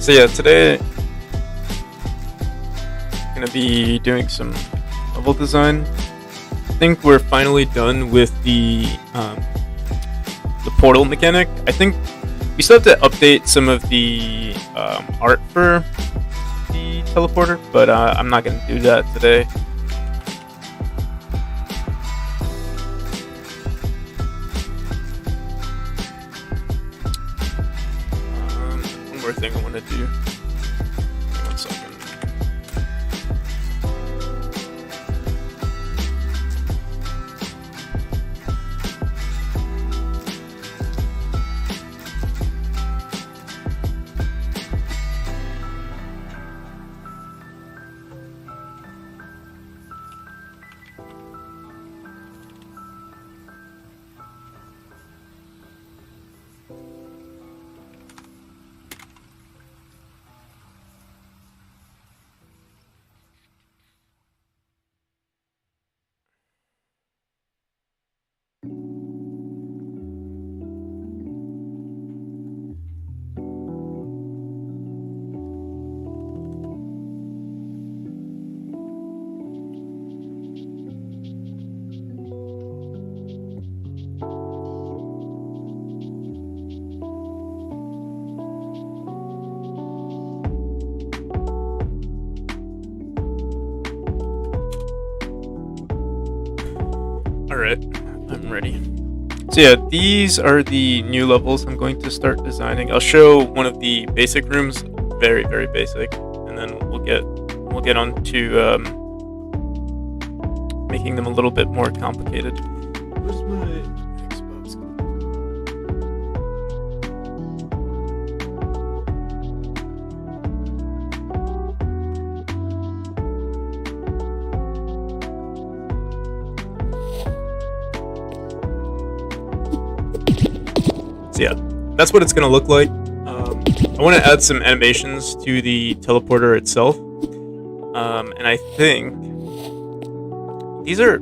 So yeah, today I'm gonna be doing some level design. I think we're finally done with the portal mechanic. I think we still have to update some of the art for the teleporter, but I'm not gonna do that today. One more thing I want to do. One second. Alright, I'm ready. So yeah, these are the new levels I'm going to start designing. I'll show one of the basic rooms, very basic, and then we'll get on to making them a little bit more complicated. Where's my Xbox? So yeah, that's what it's gonna look like. I want to add some animations to the teleporter itself, and I think these are.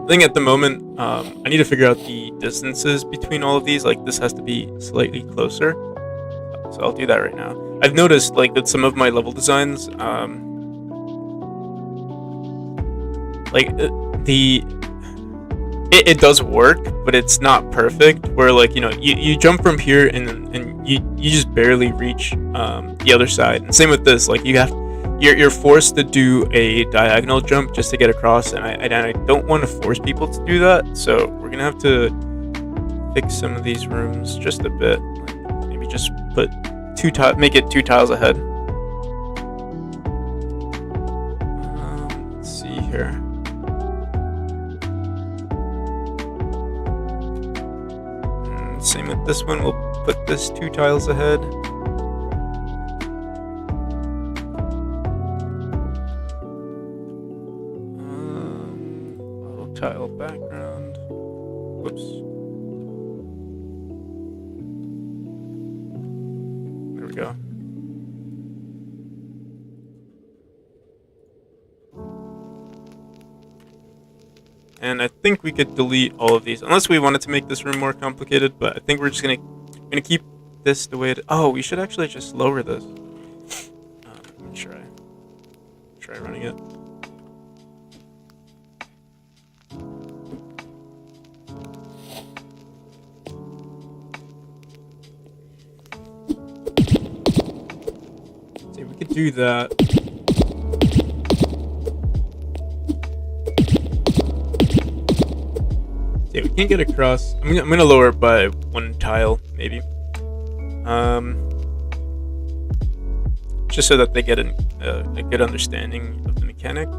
I think at the moment, I need to figure out the distances between all of these. Like this has to be slightly closer, so I'll do that right now. I've noticed like that some of my level designs, it does work, but it's not perfect. Where like you jump from here and you just barely reach the other side. And same with this. Like you're forced to do a diagonal jump just to get across, and I don't want to force people to do that. So we're gonna have to fix some of these rooms just a bit. Like maybe just put make it 2 tiles ahead. Let's see here. Same with this one, we'll put this 2 tiles ahead. Auto tile background. Whoops. There we go. And I think we could delete all of these, unless we wanted to make this room more complicated. But I think we're just gonna keep this the way it. Oh, we should actually just lower this. Let me try running it. See, we could do that. Yeah, we can't get across. I'm gonna lower it by 1 tile, maybe. Just so that they get a good understanding of the mechanic.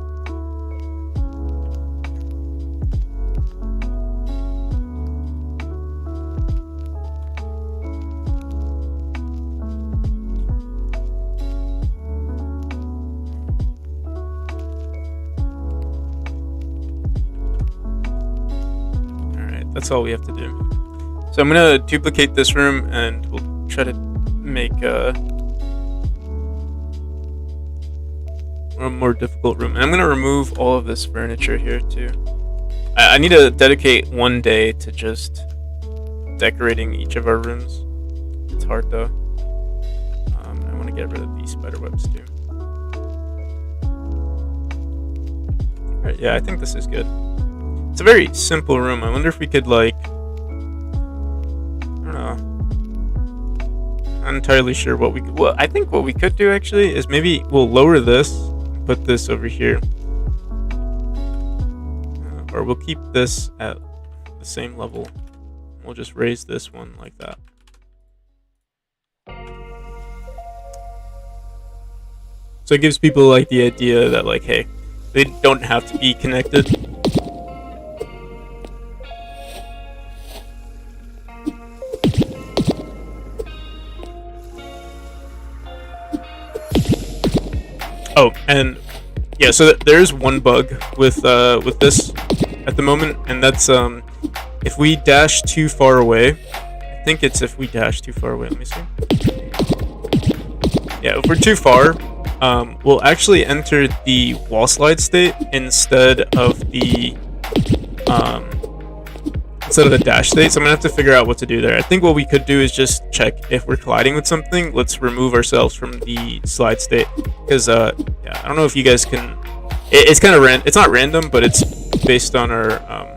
That's all we have to do. So I'm gonna duplicate this room, and we'll try to make a more difficult room. And I'm gonna remove all of this furniture here too. I need to dedicate one day to just decorating each of our rooms. It's hard though. want to get rid of these spider webs too. Alright, yeah, I think this is good. It's a very simple room. I wonder if we could, like, I don't know. I'm not entirely sure what we could. Well, I think what we could do actually is maybe we'll lower this, put this over here. Or we'll keep this at the same level. We'll just raise this one like that. So it gives people like the idea that, like, hey, they don't have to be connected. Oh, and yeah, so there's one bug with this at the moment, and that's if we dash too far away. I think it's if we dash too far away. Let me see. Yeah, if we're too far, we'll actually enter the wall slide state instead of the dash state. So I'm gonna have to figure out what to do there. I think what we could do is just check if we're colliding with something. Let's remove ourselves from the slide state, because yeah, I don't know if you guys can. It's kind of it's not random, but it's based on our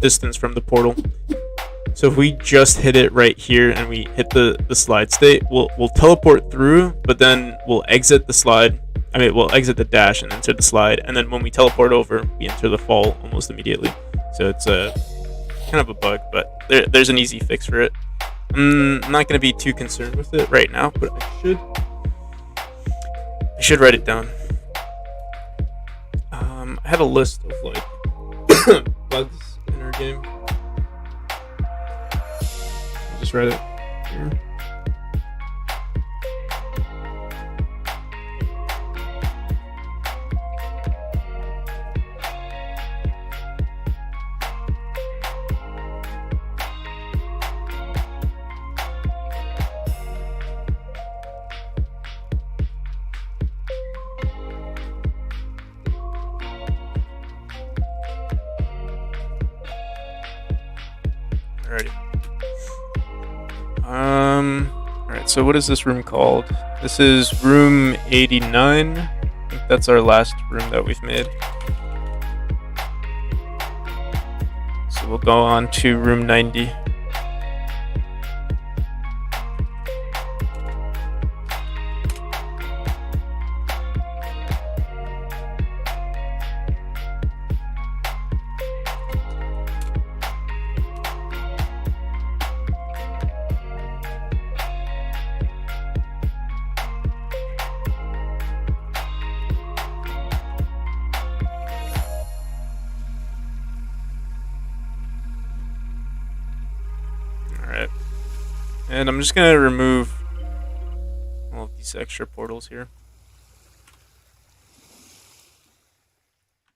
distance from the portal. So if we just hit it right here and we hit the slide state, we'll teleport through, but then we'll exit the slide. I mean, we'll exit the dash and enter the slide, and then when we teleport over, we enter the fall almost immediately. So it's a kind of a bug, but there's an easy fix for it. I'm not going to be too concerned with it right now, but I should write it down. I had a list of like bugs in our game. I'll just write it here. Alright, so what is this room called? This is room 89. I think that's our last room that we've made. So we'll go on to room 90. And I'm just gonna remove all of these extra portals here.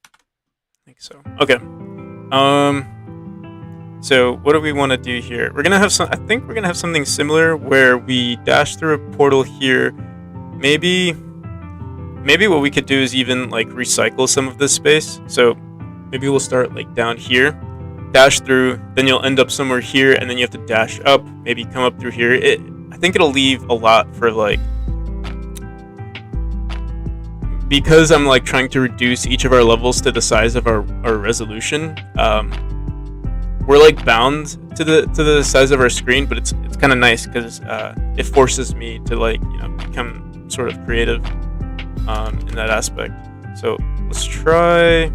I think so. Okay. So what do we want to do here? We're gonna have some. I think we're gonna have something similar where we dash through a portal here. Maybe what we could do is even like recycle some of this space. So maybe we'll start like down here. Dash through, then you'll end up somewhere here, and then you have to dash up, maybe come up through here. I think it'll leave a lot for like, because I'm like trying to reduce each of our levels to the size of our resolution. We're like bound to the size of our screen, but it's kind of nice because it forces me to like become sort of creative in that aspect. So let's try.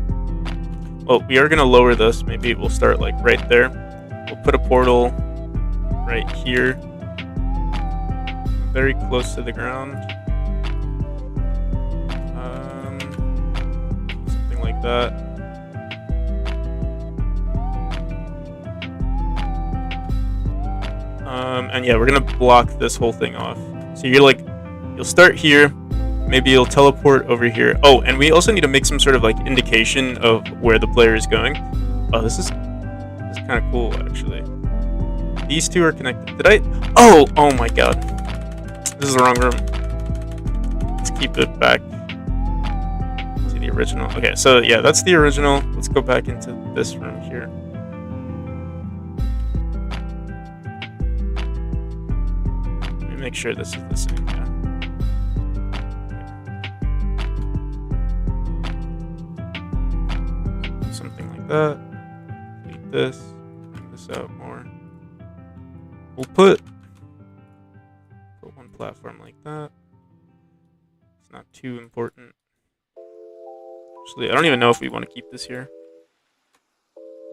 Well, we are going to lower this. Maybe we'll start like right there. We'll put a portal right here. Very close to the ground. Something like that. And yeah, we're going to block this whole thing off. So you'll start here. Maybe you'll teleport over here. Oh, and we also need to make some sort of like indication of where the player is going. Oh, this is kind of cool actually. These two are connected. Did I? Oh my god. This is the wrong room. Let's keep it back to the original. Okay, so yeah, that's the original. Let's go back into this room here. Let me make sure this is the same. Yeah. like that. Delete this. Bring this out more. We'll put one platform like that. It's not too important. Actually, I don't even know if we want to keep this here.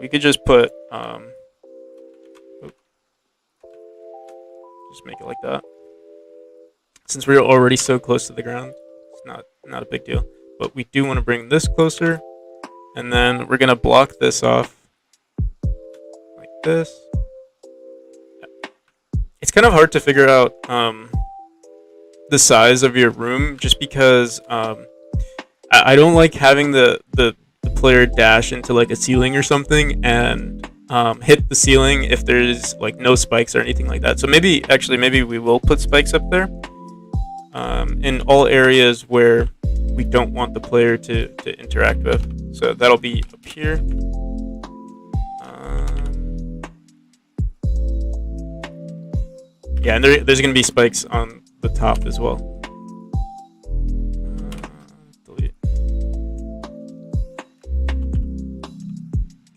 We could just put just make it like that. Since we're already so close to the ground, it's not a big deal. But we do want to bring this closer, and then we're gonna block this off like this. It's kind of hard to figure out the size of your room, just because I don't like having the player dash into like a ceiling or something and hit the ceiling if there's like no spikes or anything like that. So maybe we will put spikes up there in all areas where we don't want the player to interact with. So that'll be up here. Yeah, and there's going to be spikes on the top as well. Delete.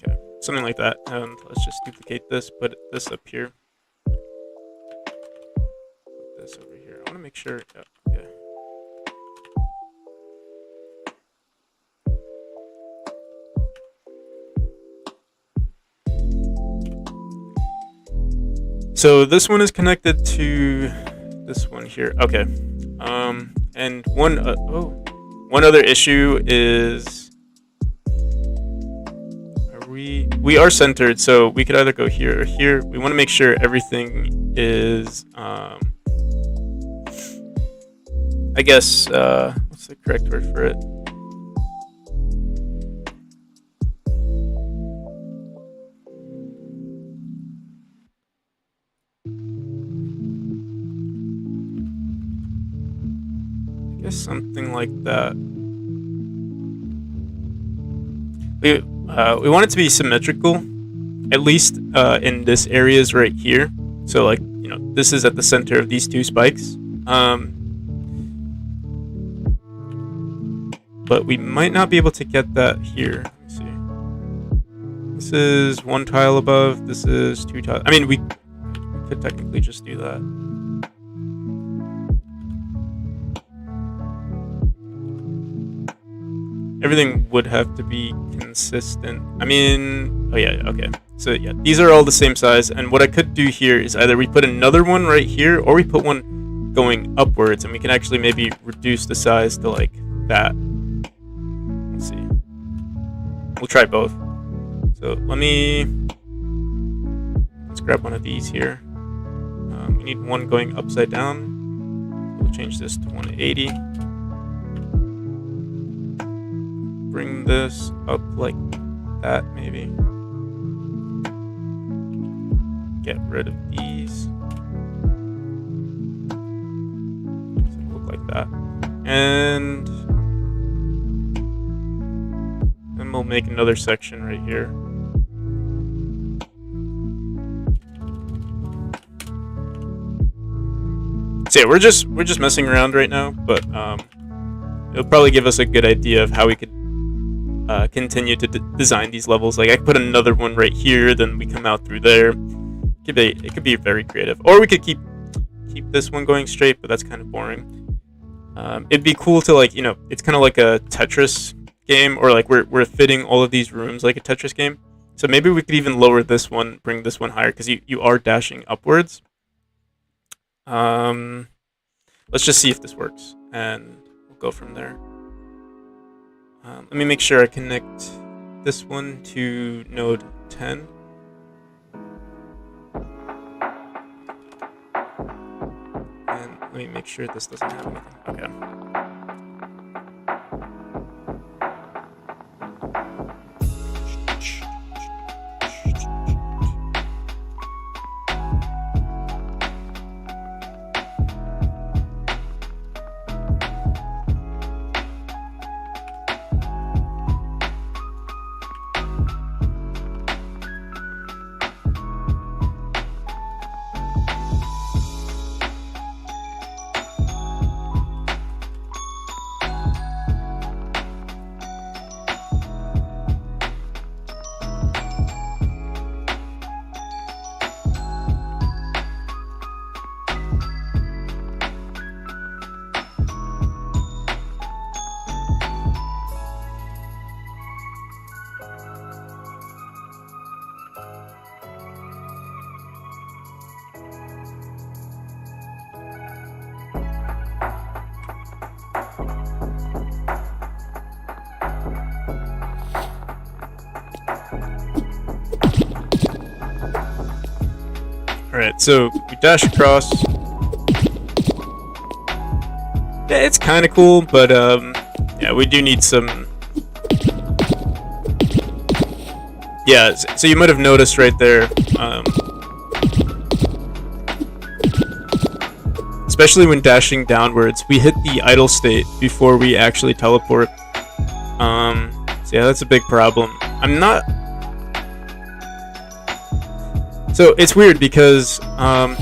Okay, something like that. And let's just duplicate this, put this up here. Put this over here. I want to make sure. Yeah, okay. So this one is connected to this one here. Okay. And one other issue is we are centered, so we could either go here or here. We want to make sure everything is I guess what's the correct word for it? Something like that. We want it to be symmetrical, at least in this areas right here. So like, you know, this is at the center of these two spikes. But we might not be able to get that here. Let me see. This is one tile above. This is two tiles. I mean, we could technically just do that. Everything would have to be consistent. I mean, oh yeah, okay. So yeah, these are all the same size. And what I could do here is either we put another one right here, or we put one going upwards, and we can actually maybe reduce the size to like that. Let's see. We'll try both. So let's grab one of these here. We need one going upside down. We'll change this to 180. Bring this up like that, maybe. Get rid of these. So it'll look like that. And then we'll make another section right here. So yeah, we're just messing around right now, but it'll probably give us a good idea of how we could continue to design these levels. Like I could put another one right here, then we come out through there. It could be very creative, or we could keep this one going straight, but that's kind of boring. It'd be cool to, like, you know, it's kind of like a Tetris game, or like we're fitting all of these rooms like a Tetris game. So maybe we could even lower this one, bring this one higher, because you are dashing upwards. Let's just see if this works, and we'll go from there. Let me make sure I connect this one to node 10. And let me make sure this doesn't have anything. Okay. Alright, so we dash across. Yeah, it's kind of cool, but yeah, we do need some. Yeah, so you might have noticed right there, especially when dashing downwards, we hit the idle state before we actually teleport. So yeah, that's a big problem. I'm not. So it's weird because I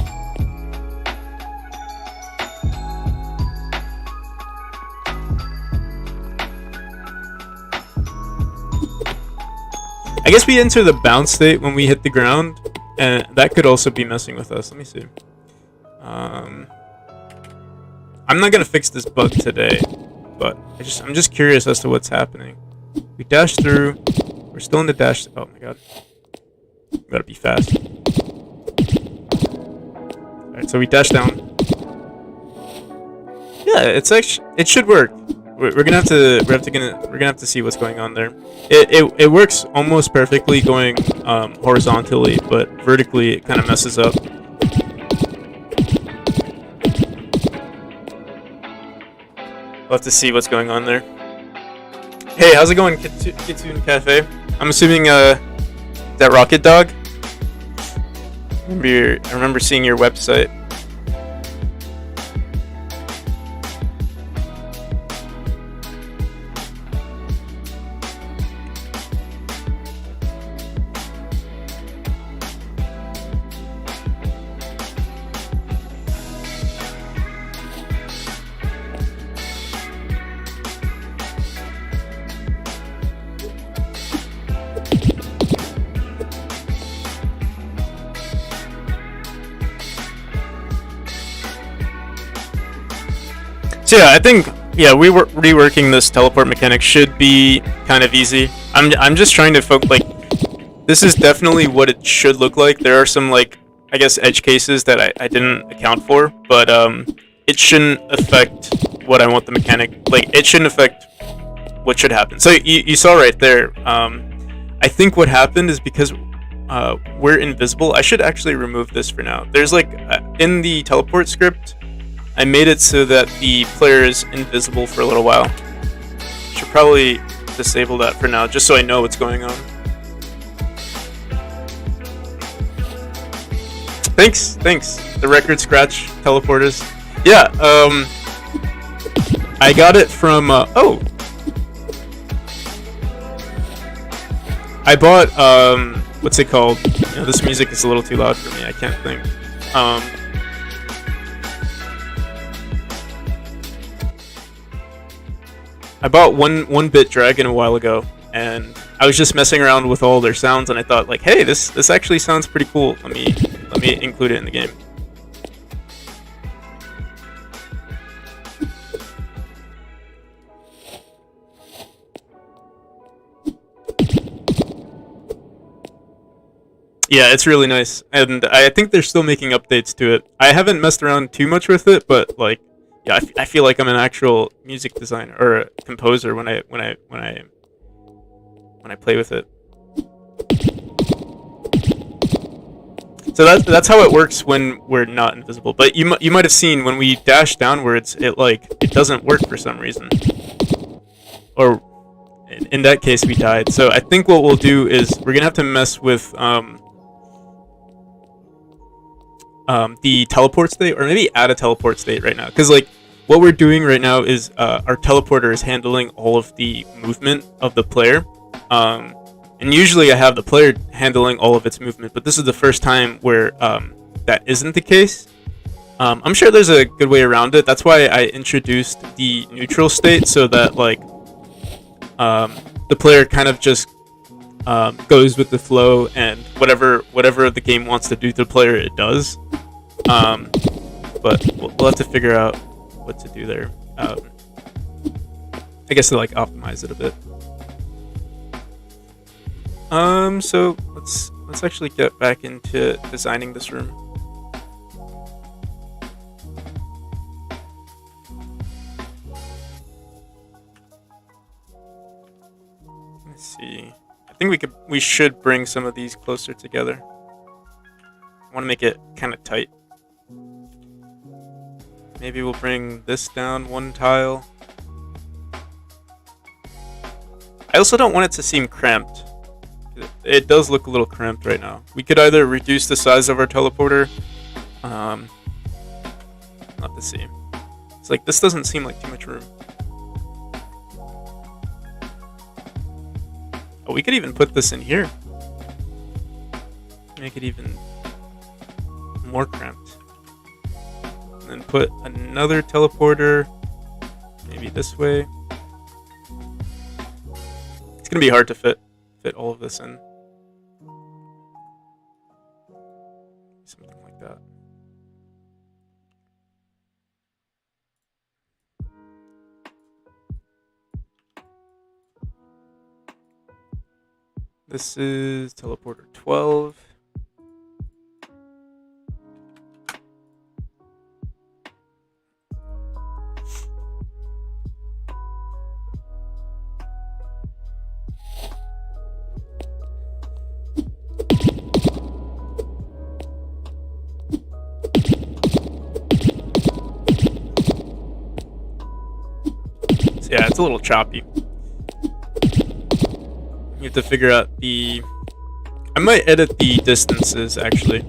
guess we enter the bounce state when we hit the ground, and that could also be messing with us. Let me see. I'm not gonna fix this bug today, but I'm just curious as to what's happening. We dash through. We're still in the dash. Oh my god. We gotta be fast. Alright, so we dash down. Yeah, it should work. We're gonna have to see what's going on there. It works almost perfectly going horizontally, but vertically it kind of messes up. We'll have to see what's going on there. Hey, how's it going, Kitsune Cafe? I'm assuming that Rocket Dog. I remember seeing your website. So yeah, I think we were reworking this teleport mechanic should be kind of easy. I'm just trying to focus. Like, this is definitely what it should look like. There are some, like, I guess, edge cases that I didn't account for, but it shouldn't affect what I want the mechanic. Like, it shouldn't affect what should happen. So you saw right there. I think what happened is because we're invisible. I should actually remove this for now. There's like in the teleport script, I made it so that the player is invisible for a little while. Should probably disable that for now, just so I know what's going on. Thanks. The record scratch teleporters. Yeah, I got it from, I bought, what's it called? You know, this music is a little too loud for me, I can't think. I bought one bit dragon a while ago, and I was just messing around with all their sounds, and I thought, like, hey, this actually sounds pretty cool. Let me include it in the game. Yeah, it's really nice, and I think they're still making updates to it. I haven't messed around too much with it, but like, yeah, I feel like I'm an actual music designer or a composer when I play with it. So that's how it works when we're not invisible. But you might have seen when we dash downwards, it doesn't work for some reason. Or in that case, we died. So I think what we'll do is we're gonna have to mess with the teleport state, or maybe add a teleport state right now, because like what we're doing right now is our teleporter is handling all of the movement of the player, and usually I have the player handling all of its movement, but this is the first time where that isn't the case. I'm sure there's a good way around it. That's why I introduced the neutral state, so that like the player kind of just goes with the flow, and whatever the game wants to do to the player, it does. But we'll have to figure out what to do there. I guess to like optimize it a bit. So let's actually get back into designing this room. Let's see. I think we should bring some of these closer together. I want to make it kind of tight. Maybe we'll bring this down 1 tile. I also don't want it to seem cramped. It does look a little cramped right now. We could either reduce the size of our teleporter. Not the same. It's like, this doesn't seem like too much room. Oh, we could even put this in here. Make it even more cramped. And then put another teleporter, maybe this way. It's gonna be hard to fit all of this in. Something like that. This is teleporter 12. Yeah, it's a little choppy. You have to figure out the... I might edit the distances, actually.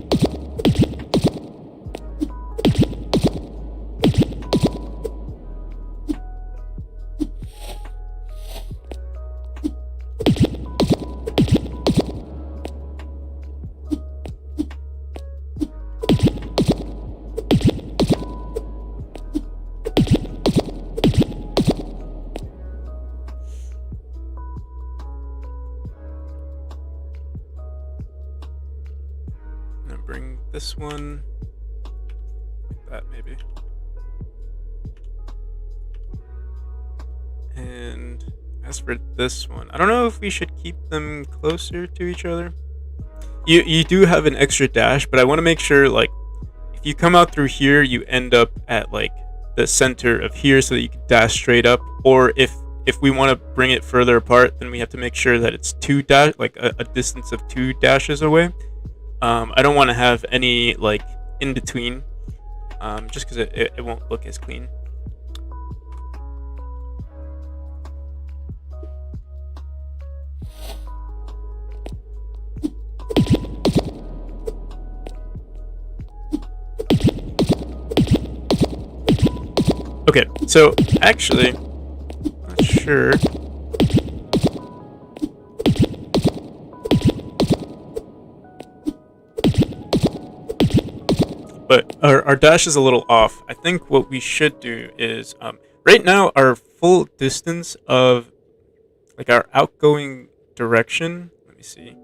Bring this one like that, maybe. And as for this one, I don't know if we should keep them closer to each other. You do have an extra dash, but I want to make sure, like, if you come out through here, you end up at like the center of here so that you can dash straight up. Or if we want to bring it further apart, then we have to make sure that it's a distance of 2 dashes away. I don't want to have any like in between, just because it won't look as clean. Okay, so actually, not sure. But our dash is a little off. I think what we should do is, right now our full distance of, like, our outgoing direction, let me see.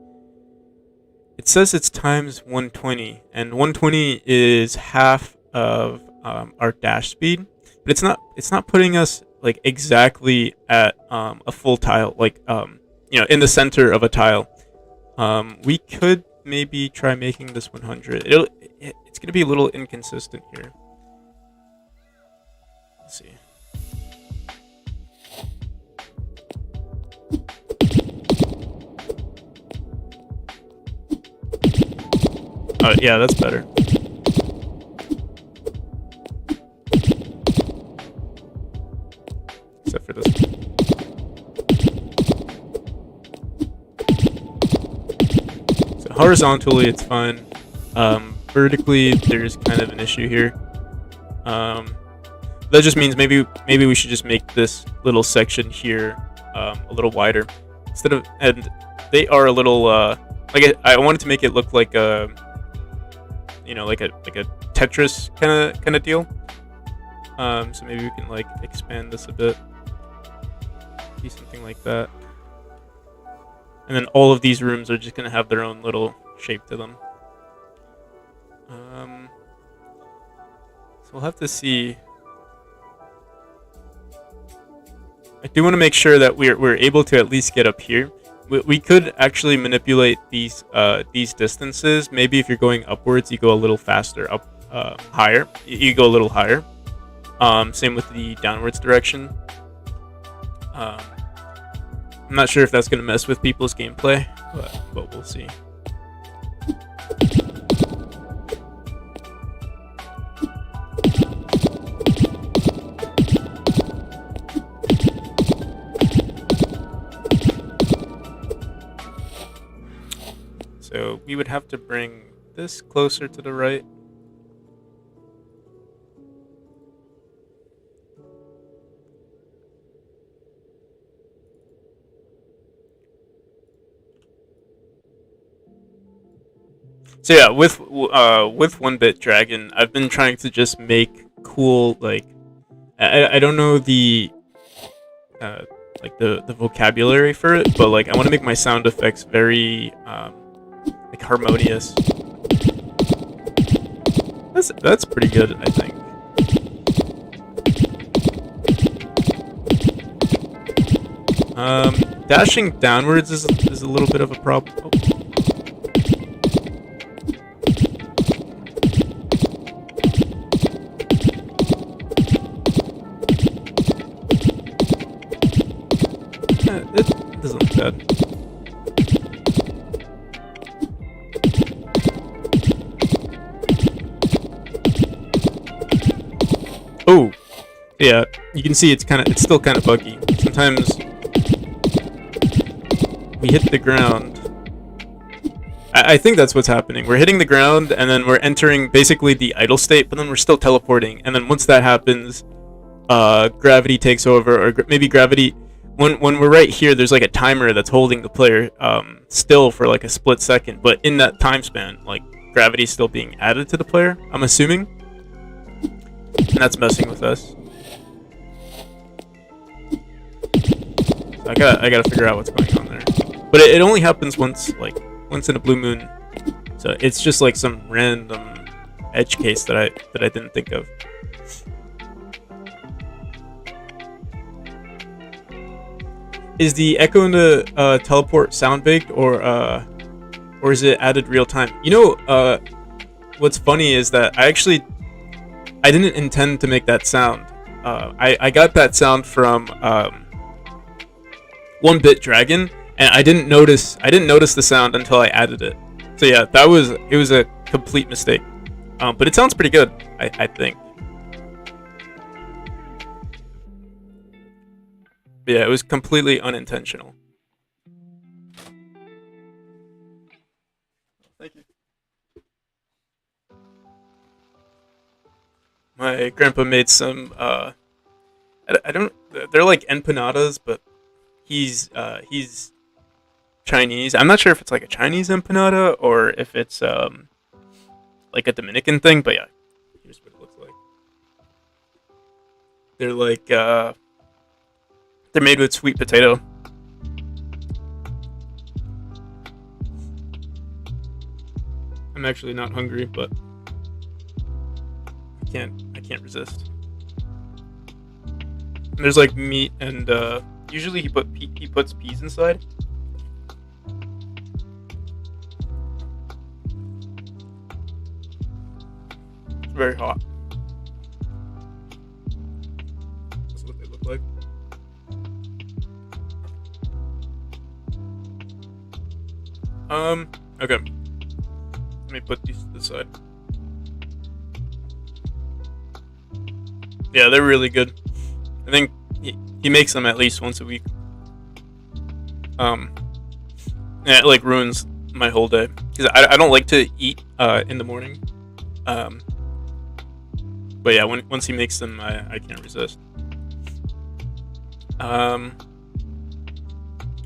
It says it's times 120, and 120 is half of our dash speed. But it's not putting us like exactly at a full tile, like in the center of a tile. We could maybe try making this 100. It's gonna be a little inconsistent here. Let's see. Oh yeah, that's better. Except for this one. So horizontally, it's fine. Vertically, there's kind of an issue here. That just means maybe we should just make this little section here a little wider instead of, and they are a little like I wanted to make it look like a like a Tetris kind of deal. So maybe we can like expand this a bit. Be something like that. And then all of these rooms are just going to have their own little shape to them. So we'll have to see. I do want to make sure that we're able to at least get up here. We could actually manipulate these distances. Maybe if you're going upwards, you go a little faster, higher. You go a little higher. Same with the downwards direction. I'm not sure if that's going to mess with people's gameplay, but we'll see. So we would have to bring this closer to the right. So yeah, with 1-bit dragon, I've been trying to just make cool, like, I don't know the uh, like the vocabulary for it, but like I want to make my sound effects very like harmonious. That's pretty good, I think. Um, Dashing downwards is a little bit of a problem. Oh. It doesn't look bad. Oh, yeah. You can see it's still kind of buggy. Sometimes we hit the ground. I think that's what's happening. We're hitting the ground and then we're entering basically the idle state, but then we're still teleporting. And then once that happens, gravity takes over, or maybe gravity. When we're right here, there's like a timer that's holding the player still for like a split second. But in that time span, like gravity's still being added to the player, I'm assuming, and that's messing with us. So I gotta figure out what's going on there. But it only happens once in a blue moon. So it's just like some random edge case that I didn't think of. Is the echo in the teleport sound baked, or is it added real time? You know, what's funny is that I didn't intend to make that sound. I got that sound from 1-bit dragon, and I didn't notice the sound until I added it. So yeah, it was a complete mistake. But it sounds pretty good, I think. But yeah, it was completely unintentional. Thank you. My grandpa made some. I don't. They're like empanadas, but he's Chinese. I'm not sure if it's like a Chinese empanada or if it's like a Dominican thing. But yeah, here's what it looks like. They're like they're made with sweet potato. I'm actually not hungry, but I can't resist. And there's like meat and usually he puts peas inside. It's very hot. That's what they look like. Okay. Let me put these to the side. Yeah, they're really good. I think he makes them at least once a week. Yeah, it like ruins my whole day because I don't like to eat in the morning. But yeah, once he makes them, I can't resist.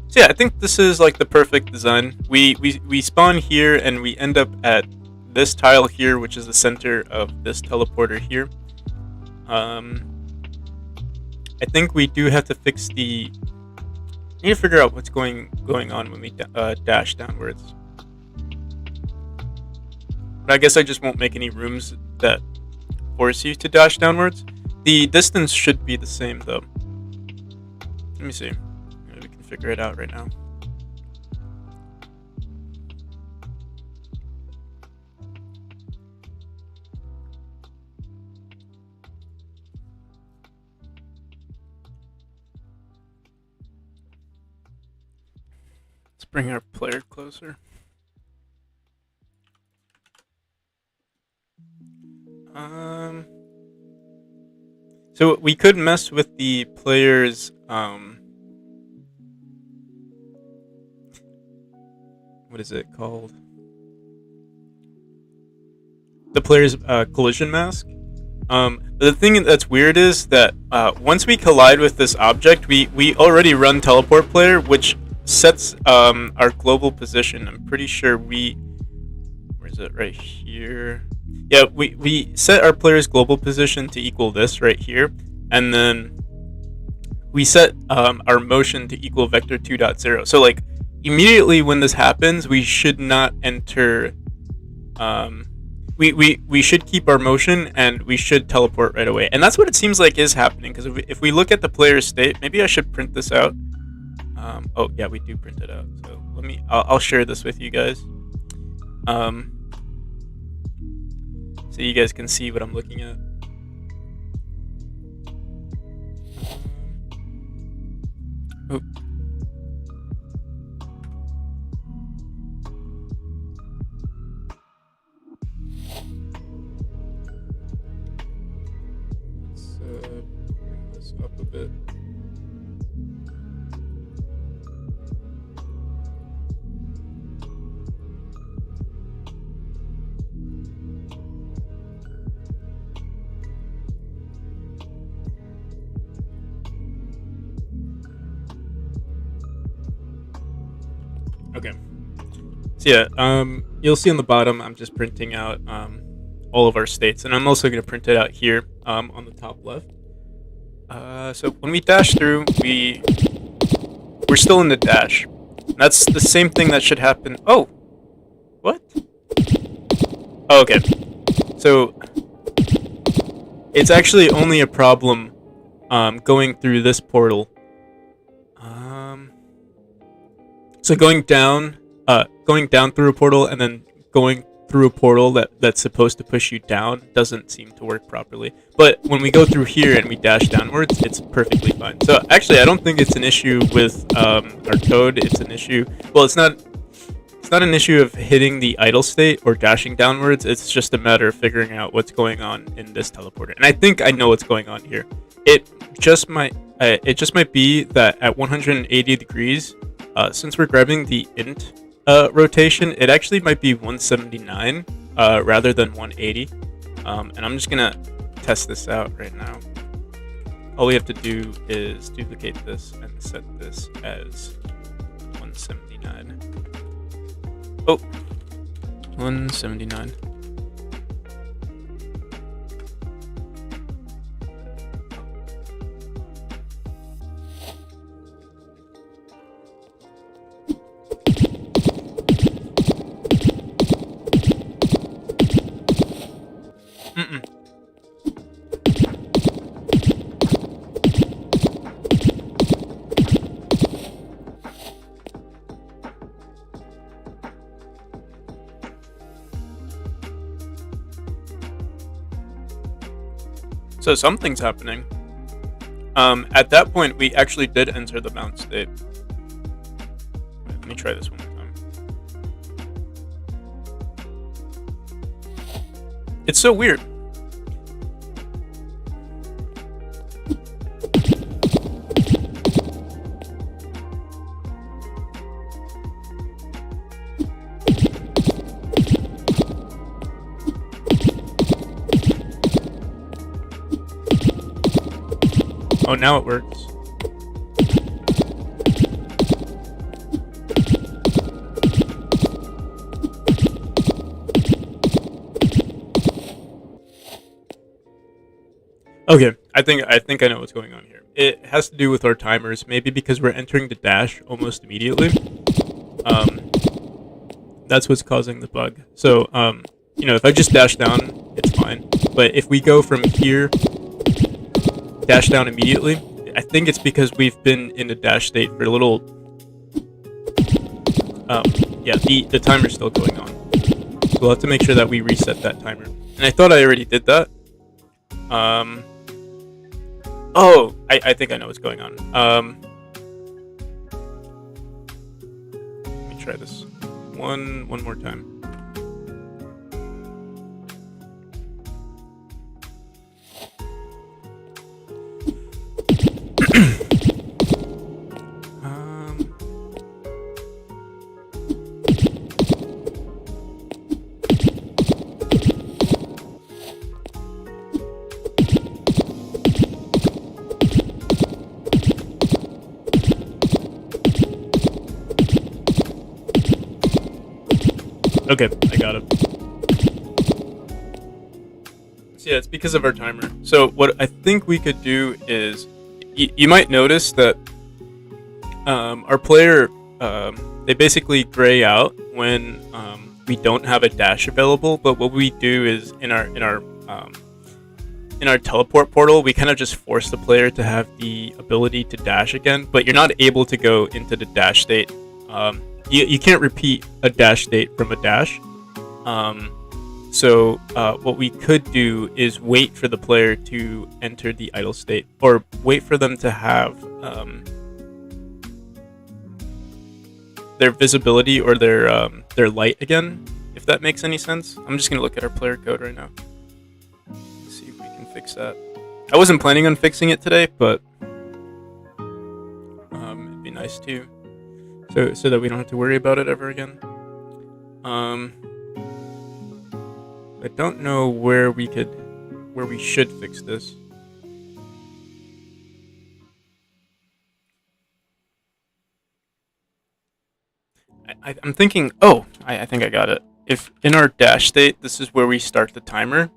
So yeah, I think this is like the perfect design. We spawn here and we end up at this tile here, which is the center of this teleporter here. I think we do have to fix the. Need to figure out what's going on when we dash downwards. But I guess I just won't make any rooms that force you to dash downwards. The distance should be the same though. Let me see. Maybe we can figure it out right now. Let's bring our player closer. So we could mess with the player's what is it called? the player's collision mask. But the thing that's weird is that once we collide with this object, we already run teleport player, which sets our global position. I'm pretty sure where is it? Right here. Yeah, we set our player's global position to equal this right here, and then we set our motion to equal vector 2.0. So like immediately when this happens, we should not enter. We should keep our motion and we should teleport right away, and that's what it seems like is happening. Because if we look at the player's state, maybe I should print this out. Oh yeah, we do print it out. So I'll share this with you guys. So you guys can see what I'm looking at. Oh. Let's bring this up a bit. Okay. So yeah, you'll see on the bottom, I'm just printing out all of our states, and I'm also going to print it out here on the top left. So when we dash through, we're still in the dash. That's the same thing that should happen. Oh, what? Oh, okay. So it's actually only a problem going through this portal. So going down through a portal and then going through a portal that's supposed to push you down doesn't seem to work properly. But when we go through here and we dash downwards, it's perfectly fine. So actually, I don't think it's an issue with our code. It's an issue. Well, it's not an issue of hitting the idle state or dashing downwards. It's just a matter of figuring out what's going on in this teleporter. And I think I know what's going on here. It just might be that at 180 degrees. Since we're grabbing the int rotation, it actually might be 179 rather than 180. And I'm just gonna test this out right now. All we have to do is duplicate this and set this as 179. Oh, 179. So something's happening. At that point, we actually did enter the bounce state. Wait, let me try this one more time. It's so weird. Oh, now it works. Okay, I think I know what's going on here. It has to do with our timers, maybe because we're entering the dash almost immediately. That's what's causing the bug. So, if I just dash down, it's fine. But if we go from here, dash down immediately, I think it's because we've been in a dash state for a little. Yeah, the timer's still going on. So we'll have to make sure that we reset that timer. And I thought I already did that. Oh, I think I know what's going on. Let me try this one more time. Okay, I got it. So yeah, it's because of our timer. So what I think we could do is, you might notice that our player, they basically gray out when we don't have a dash available. But what we do is in our teleport portal, we kind of just force the player to have the ability to dash again. But you're not able to go into the dash state. You can't repeat a dash state from a dash. So what we could do is wait for the player to enter the idle state, or wait for them to have their visibility or their light again, if that makes any sense. I'm just gonna look at our player code right now. Let's see if we can fix that. I wasn't planning on fixing it today, but it'd be nice to, so that we don't have to worry about it ever again. I don't know where we should fix this. I'm thinking, I think I got it. If in our dash state, this is where we start the timer.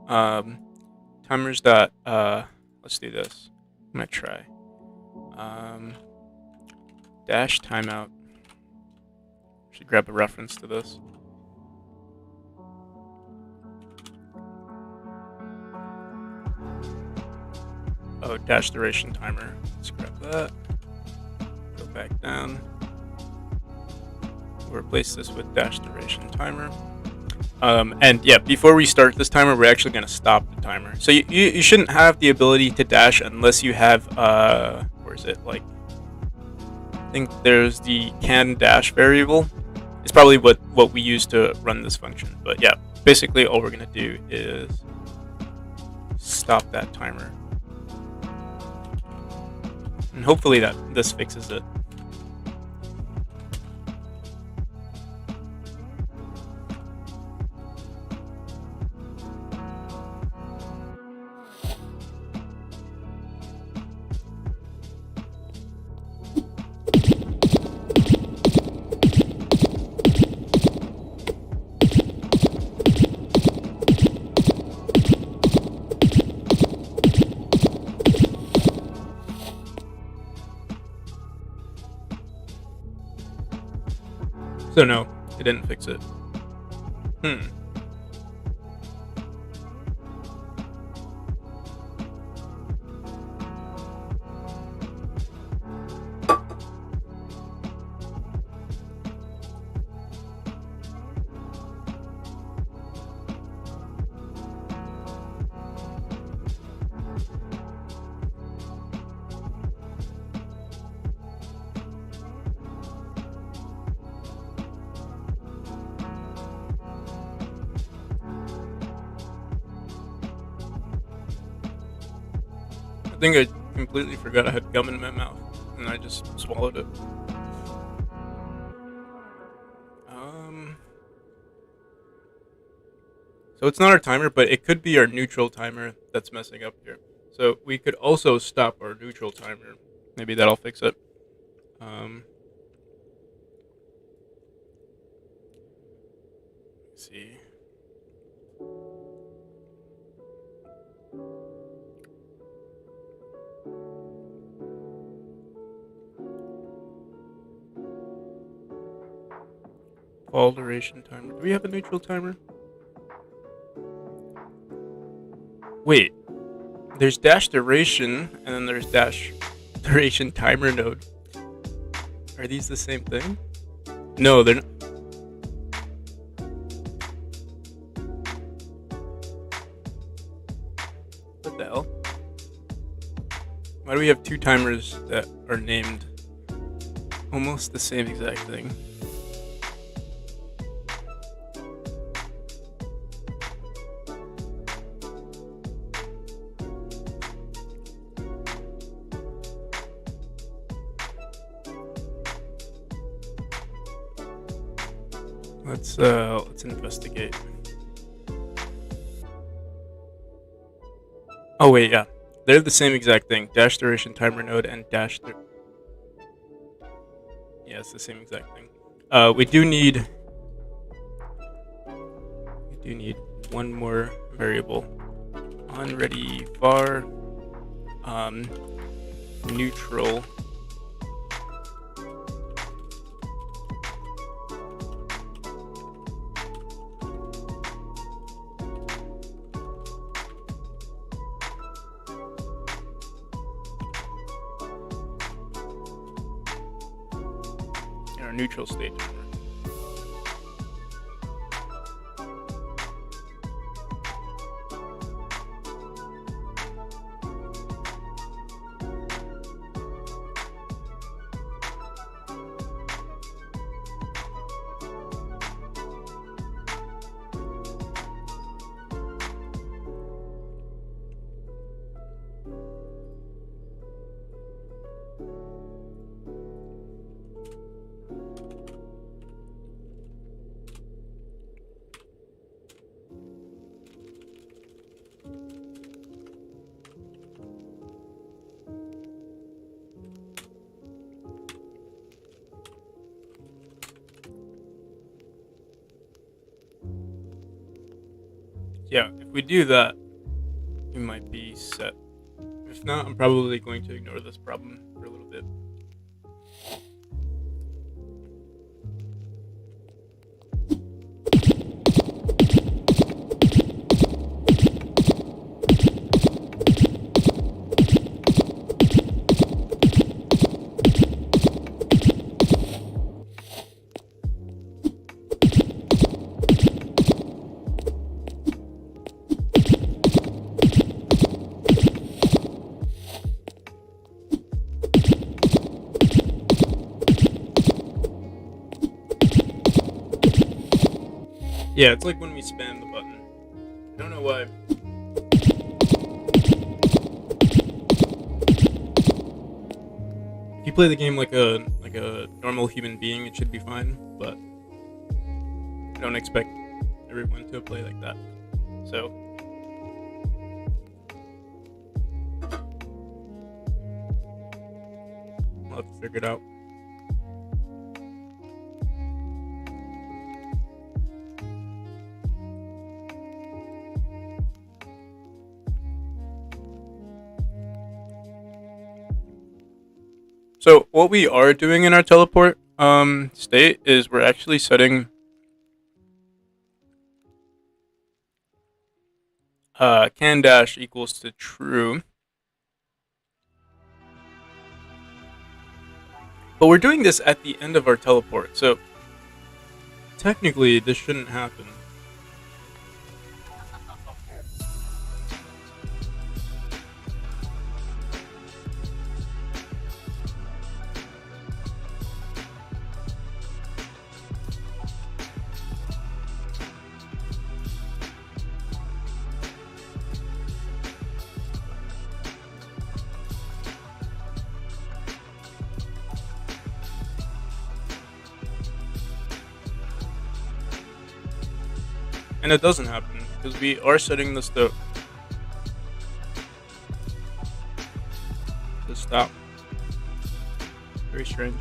Timer's dot, let's do this. I'm gonna try. Dash timeout. Should grab a reference to this. Oh, dash duration timer. Let's grab that. Go back down. We'll replace this with dash duration timer. And yeah, before we start this timer, we're actually going to stop the timer. So you shouldn't have the ability to dash unless you have, where is it? Like, I think there's the can dash variable. It's probably what we use to run this function. But yeah, basically all we're going to do is stop that timer. And hopefully this fixes it. So no, it didn't fix it. I think I completely forgot I had gum in my mouth, and I just swallowed it. So it's not our timer, but it could be our neutral timer that's messing up here. So we could also stop our neutral timer. Maybe that'll fix it. Let's see. Fall duration timer. Do we have a neutral timer? Wait. There's dash duration, and then there's dash duration timer node. Are these the same thing? No, they're not. What the hell? Why do we have two timers that are named almost the same exact thing? Let's investigate. Oh wait, yeah, they're the same exact thing. Dash duration timer node and dash. Yeah, it's the same exact thing. We do need do need one more variable. On ready var neutral. Our neutral state. Yeah, if we do that, we might be set. If not, I'm probably going to ignore this problem for a little bit. Yeah, it's like when we spam the button. I don't know why. If you play the game like a normal human being, it should be fine, but I don't expect everyone to play like that. So I'll have to figure it out. So what we are doing in our teleport state is we're actually setting can dash equals to true. But we're doing this at the end of our teleport, so technically this shouldn't happen. And it doesn't happen because we are setting this to stop. Very strange.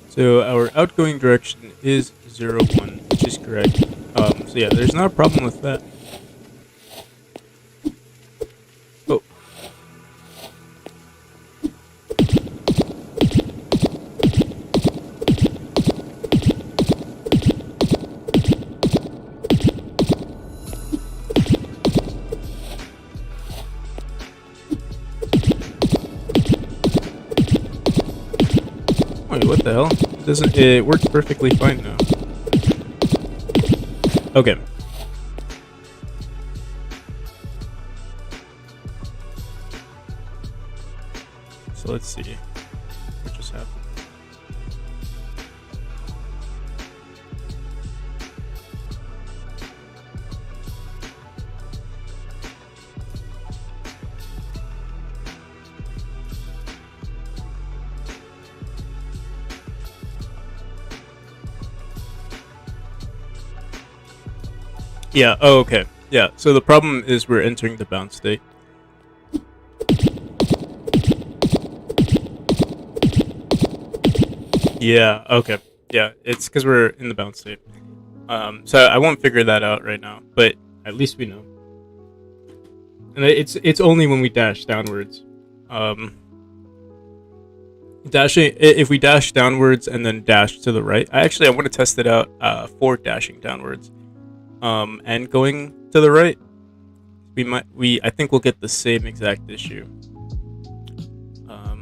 So our outgoing direction is 0, 1, which is correct. So yeah, there's not a problem with that. Oh. Wait, what the hell? It doesn't. It works perfectly fine now. Okay. So let's see what just happened. Yeah, oh, okay. Yeah, so the problem is we're entering the bounce state. Yeah, okay. Yeah, it's because we're in the bounce state. So I won't figure that out right now, but at least we know. And it's only when we dash downwards. Dashing, if we dash downwards and then dash to the right. I want to test it out for dashing downwards. And going to the right, I think we'll get the same exact issue. So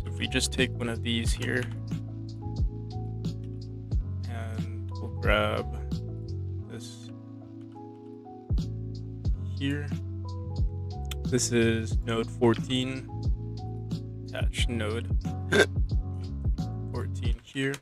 if we just take one of these here, and we'll grab this here. This is node 14. Attach node 14 here.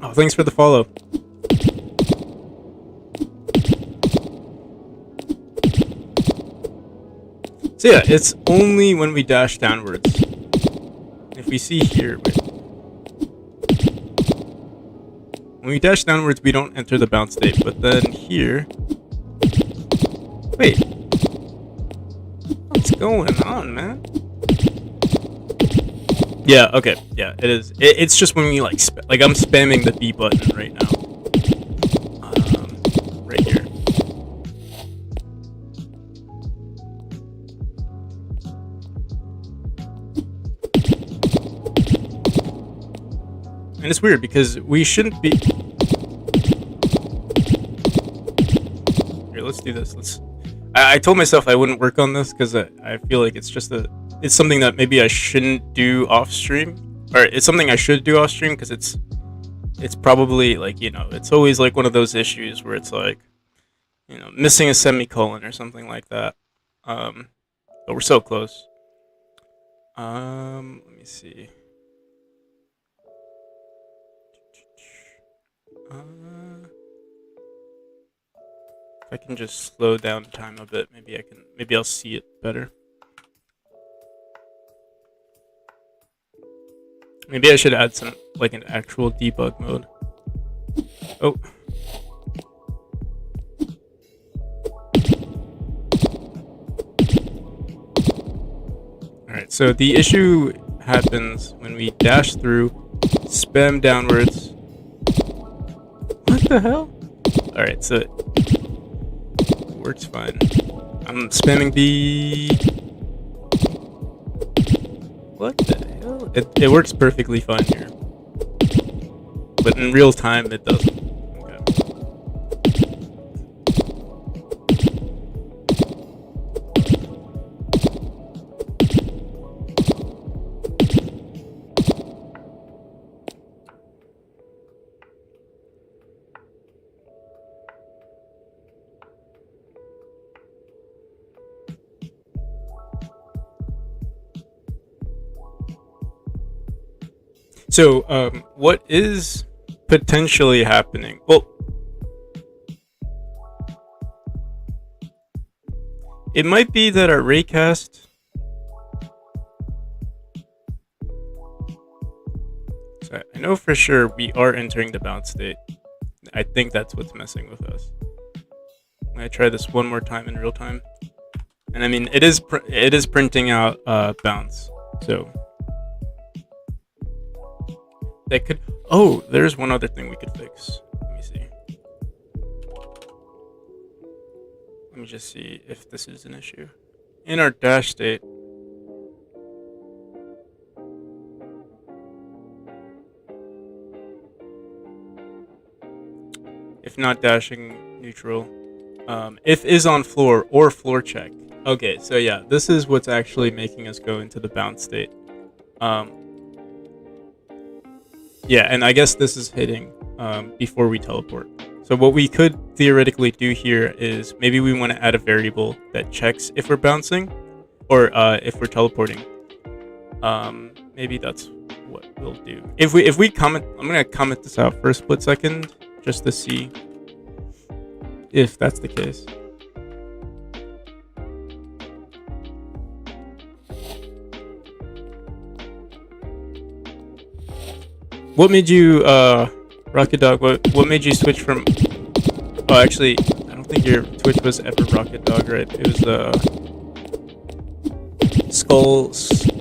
Oh, thanks for the follow. So yeah, it's only when we dash downwards. If we see here, wait. When we dash downwards, we don't enter the bounce state, but then here... Wait. What's going on, man? Yeah, okay. Yeah, it is. It's just when we, like I'm spamming the B button right now. Right here. And it's weird because we shouldn't be... Here, let's do this. I told myself I wouldn't work on this because I feel like it's just it's something that maybe I shouldn't do off stream, or it's something I should do off stream because it's probably like, you know, it's always like one of those issues where it's like, you know, missing a semicolon or something like that. But we're so close. Let me see. If I can just slow down time a bit, maybe I'll see it better. Maybe I should add some, like, an actual debug mode. Oh. Alright, so the issue happens when we dash through, spam downwards. What the hell? Alright, so it works fine. I'm spamming B. What the hell? It works perfectly fine here. But in real time, it doesn't. Okay. So, what is potentially happening? Well, it might be that our raycast... So I know for sure we are entering the bounce state. I think that's what's messing with us. I'm gonna try this one more time in real time. And I mean, it is printing out bounce. So... that could... Oh, there's one other thing we could fix. Let me see. Let me just see if this is an issue. In our dash state, if not dashing, neutral. If is on floor or floor check. Okay, so yeah, this is what's actually making us go into the bounce state. Yeah, and I guess this is hitting before we teleport. So what we could theoretically do here is maybe we want to add a variable that checks if we're bouncing or if we're teleporting. Maybe that's what we'll do. If we comment, I'm gonna comment this out for a split second just to see if that's the case. What made you, Rocket Dog? What made you switch from? Oh, actually, I don't think your Twitch was ever Rocket Dog, right? It was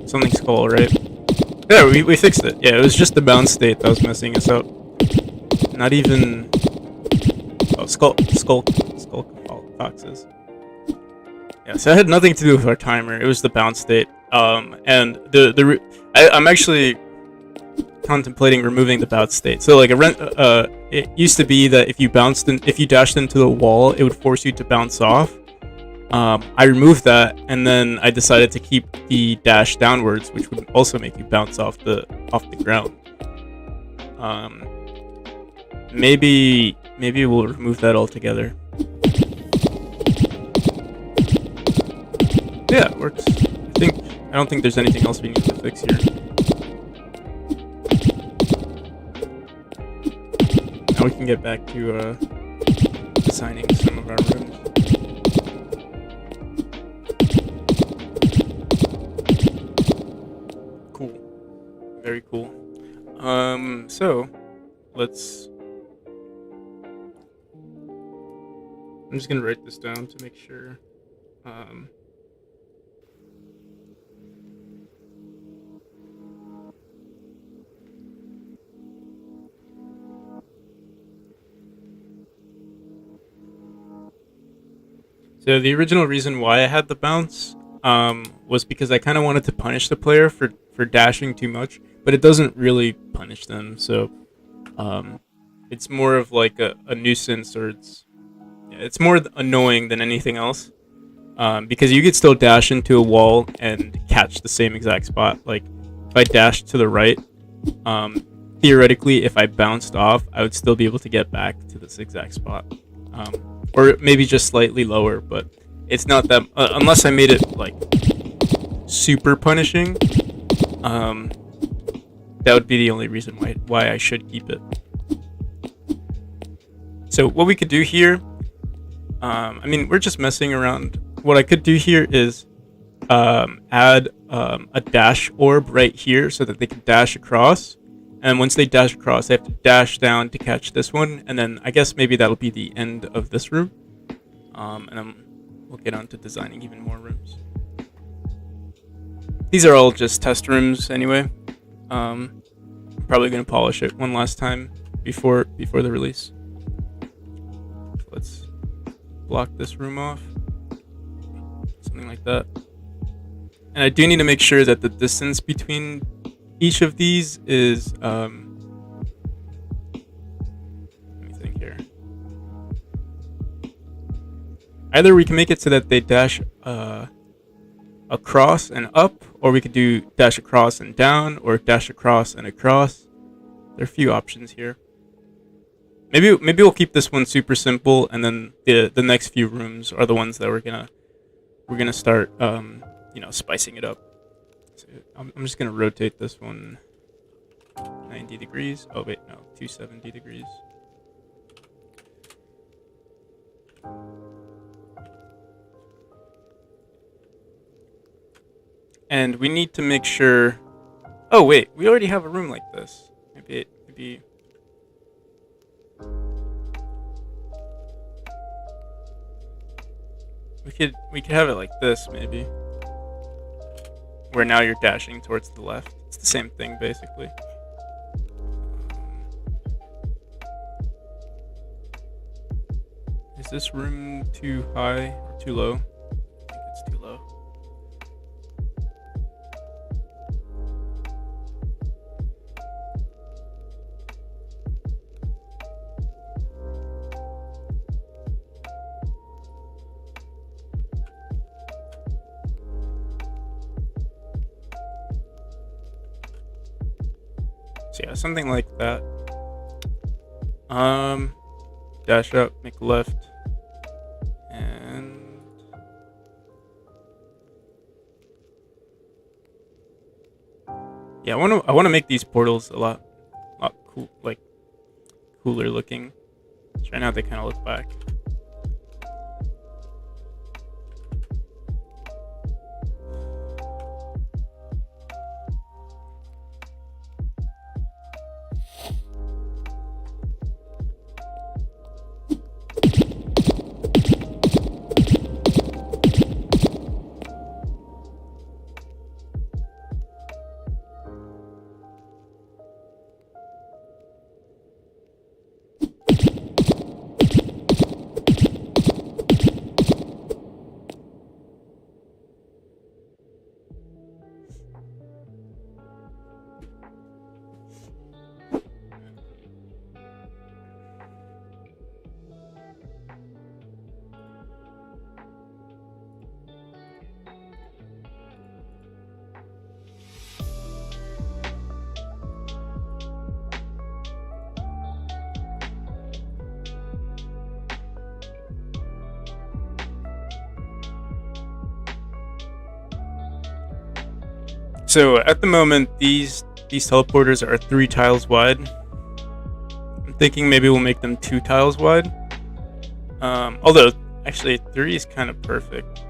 something Skull, right? Yeah, we fixed it. Yeah, it was just the bounce state that was messing us up. Not even. Oh, Skull Foxes. Yeah, so it had nothing to do with our timer. It was the bounce state. And I'm actually contemplating removing the bounce state. So like it used to be that if you dashed into the wall, it would force you to bounce off. I removed that, and then I decided to keep the dash downwards, which would also make you bounce off the ground. Maybe we'll remove that altogether. Yeah, it works. I don't think there's anything else we need to fix here. Now we can get back to designing some of our rooms. Cool. Very cool. So let's. I'm just gonna write this down to make sure. So the original reason why I had the bounce was because I kind of wanted to punish the player for dashing too much, but it doesn't really punish them. So it's more of like a nuisance, or it's more annoying than anything else. Because you could still dash into a wall and catch the same exact spot. Like if I dashed to the right, theoretically, if I bounced off, I would still be able to get back to this exact spot. Or maybe just slightly lower, but it's not that unless I made it like super punishing. That would be the only reason why I should keep it. So what we could do here, I mean, we're just messing around. What I could do here is add a dash orb right here so that they can dash across. And once they dash across, they have to dash down to catch this one. And then I guess maybe that'll be the end of this room. And then we'll get on to designing even more rooms. These are all just test rooms anyway. Probably going to polish it one last time before the release. Let's block this room off. Something like that. And I do need to make sure that the distance between each of these is let me think here. Either we can make it so that they dash across and up, or we could do dash across and down, or dash across and across. There are a few options here. Maybe we'll keep this one super simple, and then the next few rooms are the ones that we're gonna start spicing it up. So I'm just gonna rotate this one 90 degrees. Oh wait, no, 270 degrees. And we need to make sure. Oh wait, we already have a room like this. Maybe. We could have it like this maybe. Where now you're dashing towards the left. It's the same thing basically. Is this room too high or too low. I think it's too low. So yeah, something like that. Dash up, make left, and yeah, I want to make these portals a lot cool, like cooler looking. So right now they kind of look back. So at the moment, these teleporters are 3 tiles wide. I'm thinking maybe we'll make them 2 tiles wide. Although actually 3 is kind of perfect,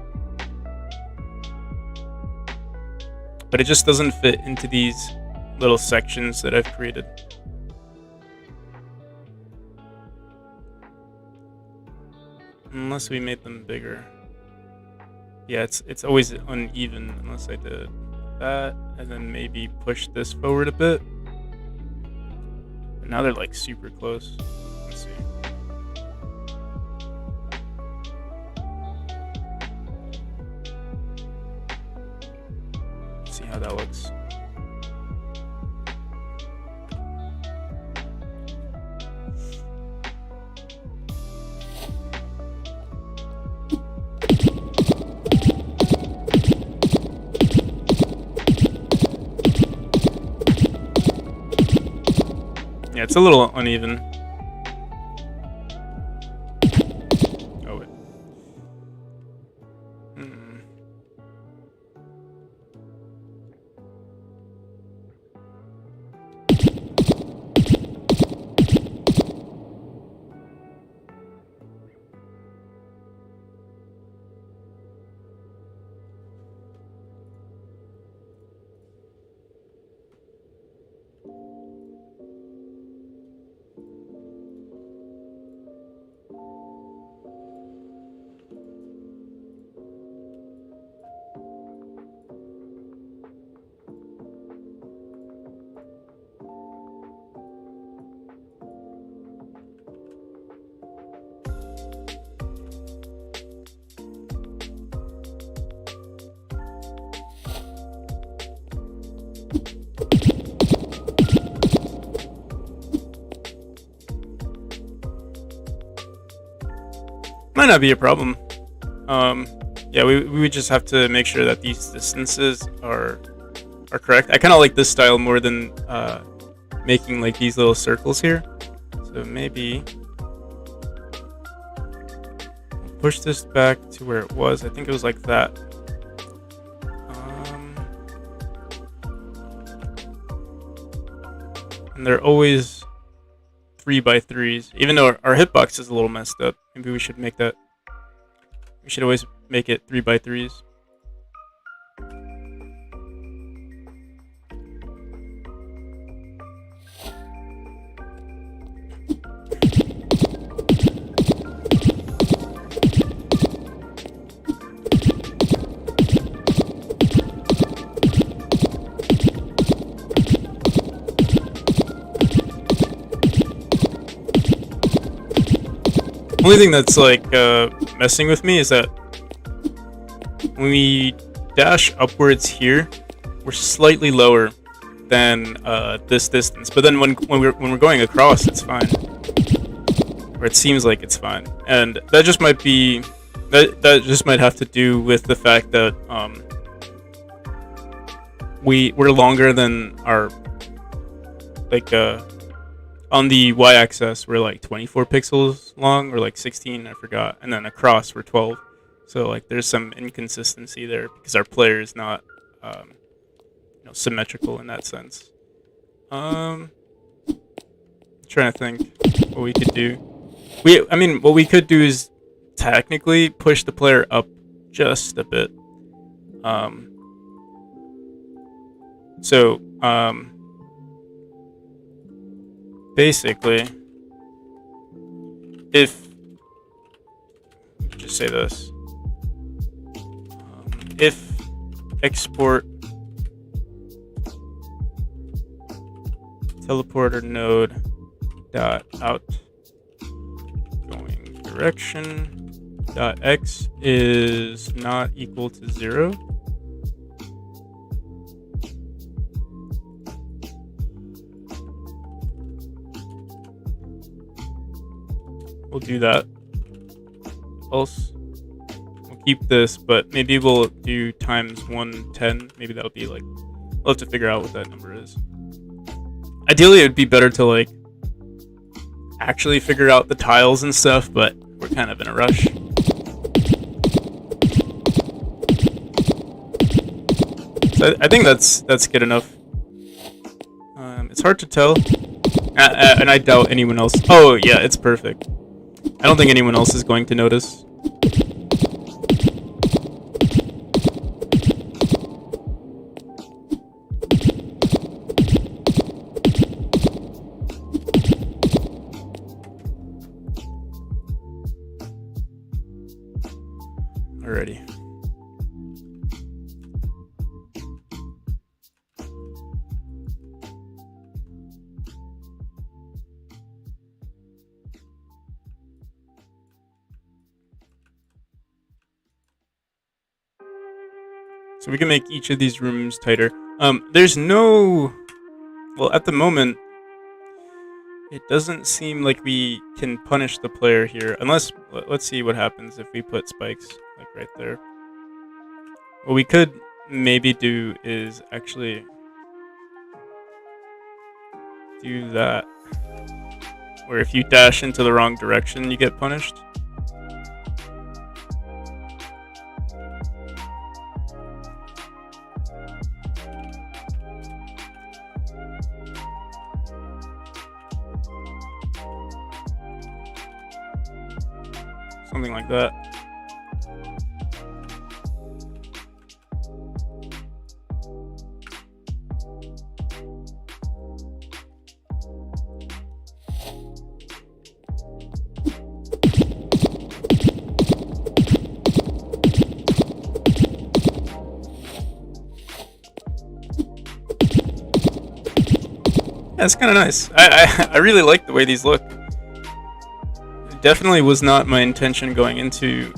but it just doesn't fit into these little sections that I've created. Unless we made them bigger. Yeah, it's always uneven unless I did that, and then maybe push this forward a bit. But now they're like super close. Let's see. Let's see how that looks. Yeah, it's a little uneven. Oh, wait. Might not be a problem. Yeah, we would just have to make sure that these distances are correct. I kind of like this style more than making like these little circles here. So maybe push this back to where it was. I think it was like that. And they're always 3x3s, even though our hitbox is a little messed up. Maybe we should make that. We should always make it 3x3s. Only thing that's like messing with me is that when we dash upwards here, we're slightly lower than this distance. But then when we're going across, it's fine. Or it seems like it's fine, and that just might be that just might have to do with the fact that we're longer than our like on the y-axis we're like 24 pixels long, or like 16, I forgot, and then across we're 12. So like there's some inconsistency there because our player is not symmetrical in that sense. Trying to think what we could do. What we could do is technically push the player up just a bit. Basically, if just say this, if export teleporter node dot out going direction dot x is not equal to 0, we'll do that. Else we'll keep this, but maybe we'll do times 110. Maybe that'll be like, we'll have to figure out what that number is. Ideally, it would be better to like actually figure out the tiles and stuff, but we're kind of in a rush. So I think that's good enough. It's hard to tell, and I doubt anyone else. Oh yeah, it's perfect. I don't think anyone else is going to notice. Alrighty. So we can make each of these rooms tighter. There's no... Well, at the moment, it doesn't seem like we can punish the player here. Unless, let's see what happens if we put spikes, like right there. What we could maybe do is actually do that. Where if you dash into the wrong direction, you get punished. Something like that. Yeah, it's kind of nice. I really like the way these look. Definitely was not my intention going into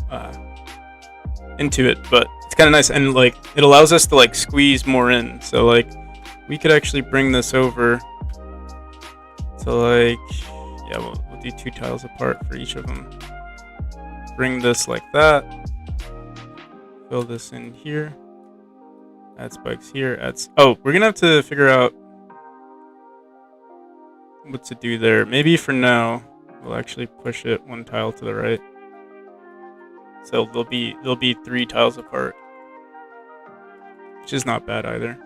it, but it's kind of nice, and like it allows us to like squeeze more in. So like we could actually bring this over to like, yeah, we'll do 2 tiles apart for each of them. Bring this like that. Fill this in here. Add spikes here. We're gonna have to figure out what to do there. Maybe for now we'll actually push it 1 tile to the right. So they'll be 3 tiles apart, which is not bad either.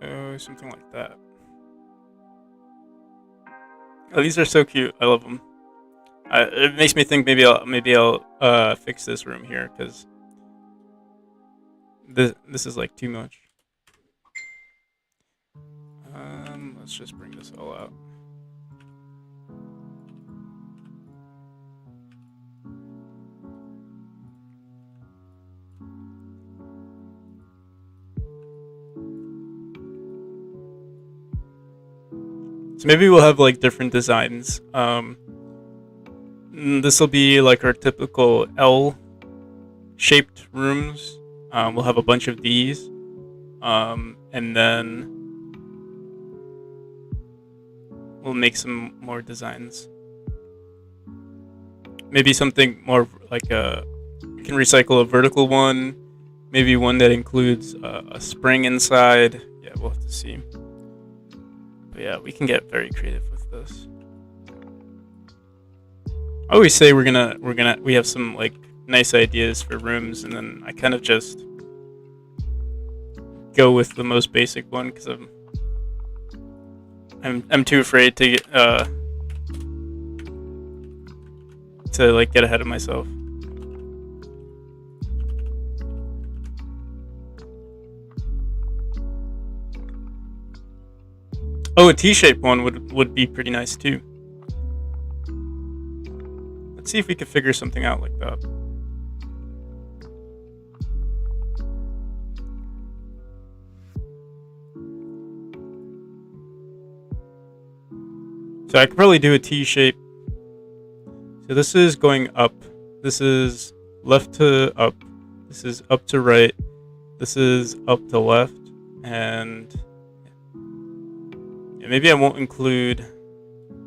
So something like that. Oh, these are so cute. I love them. It makes me think maybe I'll fix this room here, because this is like too much. let's just bring this all out. So maybe we'll have like different designs. This will be like our typical L-shaped rooms. We'll have a bunch of these, and then we'll make some more designs. Maybe something more like we can recycle a vertical one, maybe one that includes a spring inside. Yeah, we'll have to see. But yeah, we can get very creative with this. I always say we have some like nice ideas for rooms, and then I kind of just go with the most basic one because I'm too afraid to like get ahead of myself. Oh, a T-shaped one would be pretty nice too. Let's see if we could figure something out like that. So I could probably do a T-shape. So this is going up. This is left to up. This is up to right. This is up to left. And yeah, maybe I won't include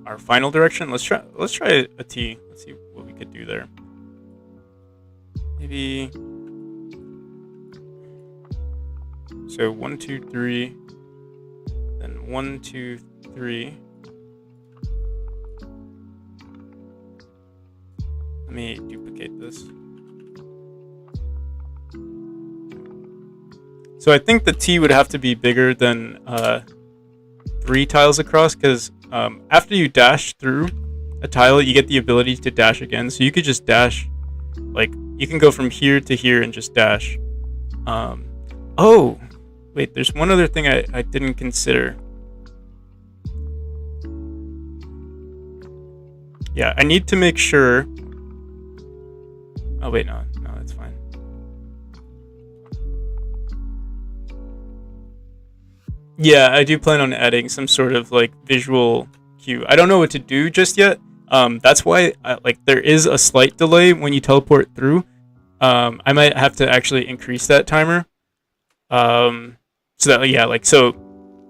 our final direction. Let's try a T. Let's see what we could do there. Maybe so 1, 2, 3, then 1, 2, 3. Let me duplicate this. So I think the T would have to be bigger than 3 tiles across, because after you dash through a tile, you get the ability to dash again. So you could just dash, like you can go from here to here and just dash. Oh, wait, there's one other thing I didn't consider. Yeah, I need to make sure. Oh wait, no, that's fine. Yeah, I do plan on adding some sort of like visual cue. I don't know what to do just yet. That's why like there is a slight delay when you teleport through. I might have to actually increase that timer. So that yeah, like so,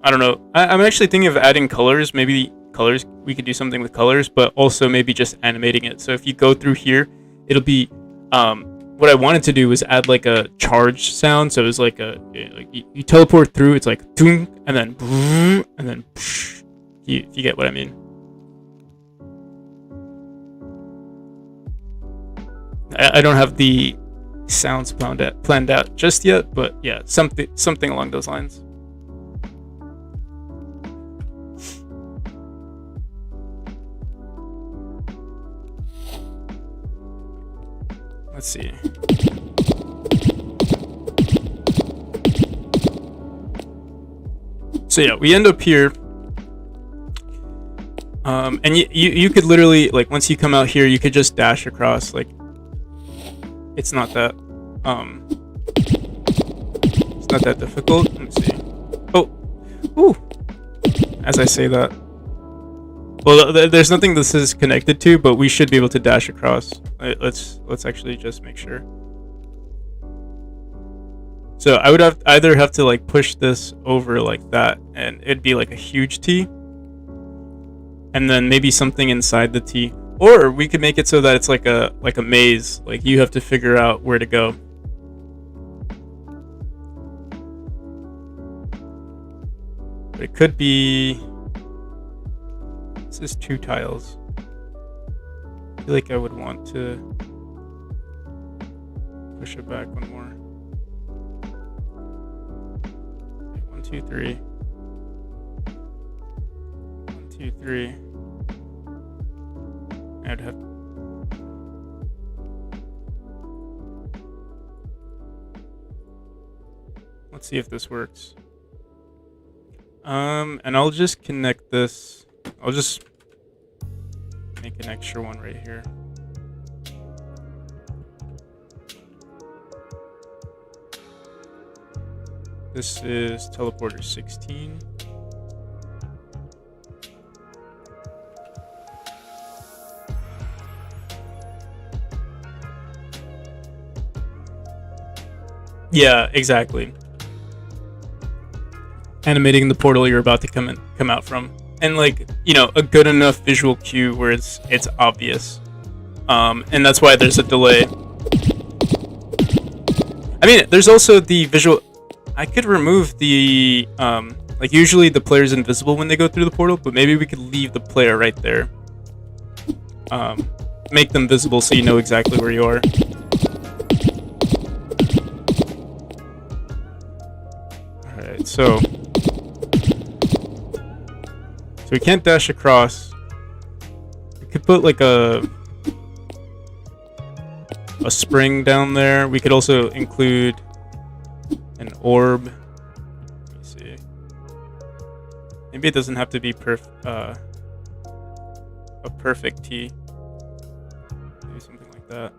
I don't know. I'm actually thinking of adding colors. Maybe colors. We could do something with colors, but also maybe just animating it. So if you go through here, it'll be. What I wanted to do was add like a charge sound, so it was like you teleport through, it's like doom, and then psh, you get what I mean. I don't have the sounds planned out just yet, but yeah, something along those lines. Let's see. So yeah, we end up here. And you could literally, like, once you come out here, you could just dash across. Like, it's not that difficult. Let me see. Oh, ooh. As I say that. Well, there's nothing this is connected to, but we should be able to dash across. Let's actually just make sure. So I would either have to like push this over like that, and it'd be like a huge T, and then maybe something inside the T, or we could make it so that it's like a maze. Like you have to figure out where to go. But it could be. This is 2 tiles. I feel like I would want to push it back one more. 1, 2, 3. 1, 2, 3. I'd have. Let's see if this works. And I'll just connect this. I'll just make an extra one right here. This is teleporter 16. Yeah, exactly. Animating the portal you're about to come out from, and like, you know, a good enough visual cue where it's obvious. And that's why there's a delay. I mean, there's also the visual. I could remove the like, usually the player's invisible when they go through the portal, but maybe we could leave the player right there. Make them visible so you know exactly where you are. Alright, so we can't dash across. We could put like a spring down there. We could also include an orb. Let me see. Maybe it doesn't have to be a perfect T. Maybe something like that.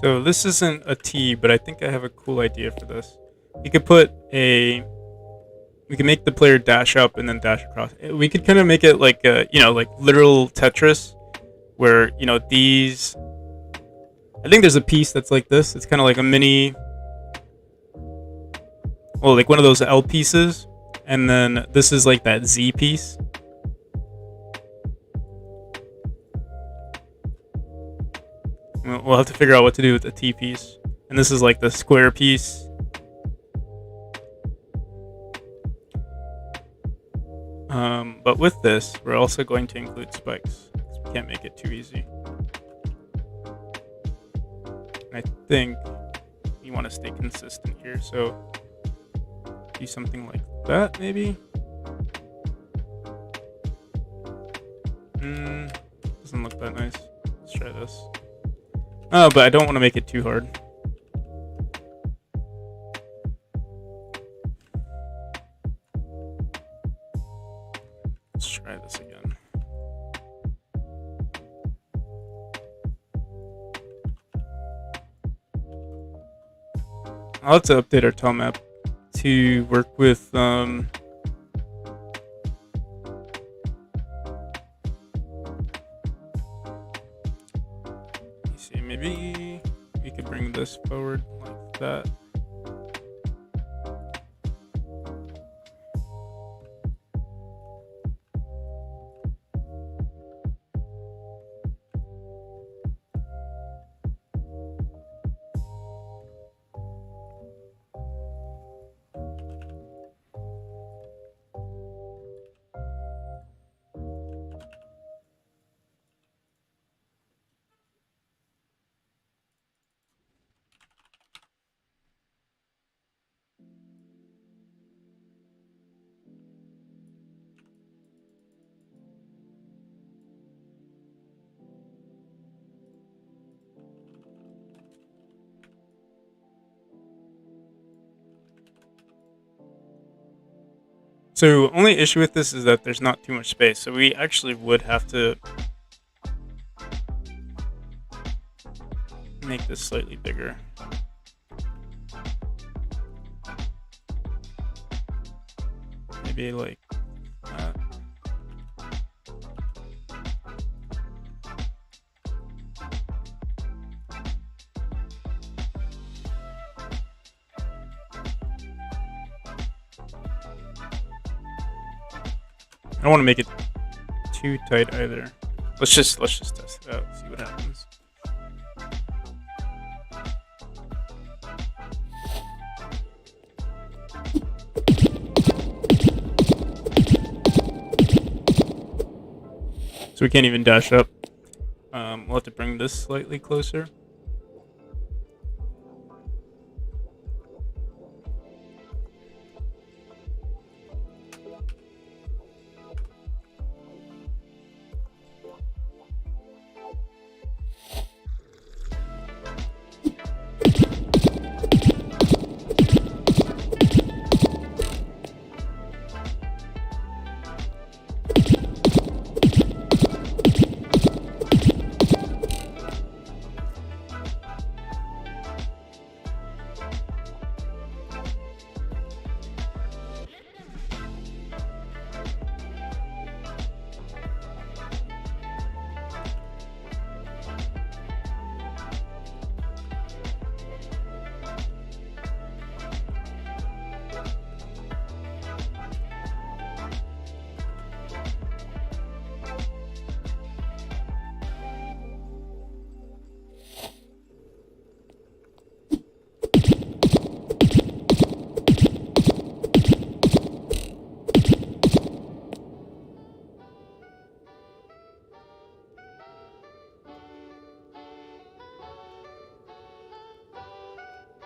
So this isn't a T, but I think I have a cool idea for this. We could we can make the player dash up and then dash across. We could kind of make it like you know, like literal Tetris, where, you know, these. I think there's a piece that's like this. It's kind of like a mini, well, like one of those L pieces, and then this is like that Z piece. We'll have to figure out what to do with the T piece. And this is like the square piece. But with this, we're also going to include spikes, because we can't make it too easy. And I think you want to stay consistent here, so do something like that, maybe? Doesn't look that nice. Let's try this. Oh, but I don't want to make it too hard. Let's try this again. I'll have to update our tile map to work with maybe we could bring this forward like that. So only issue with this is that there's not too much space, so we actually would have to make this slightly bigger. Maybe like that. I don't want to make it too tight either. Let's just test it out, see what happens. So we can't even dash up. We'll have to bring this slightly closer.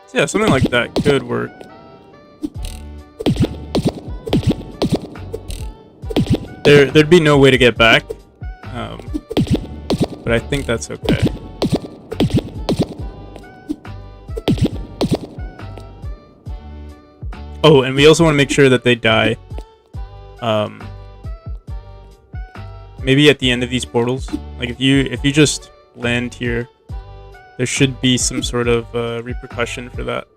So yeah, something like that could work. There'd be no way to get back, but I think that's okay. Oh, and we also want to make sure that they die. Maybe at the end of these portals, like if you just land here, there should be some sort of repercussion for that.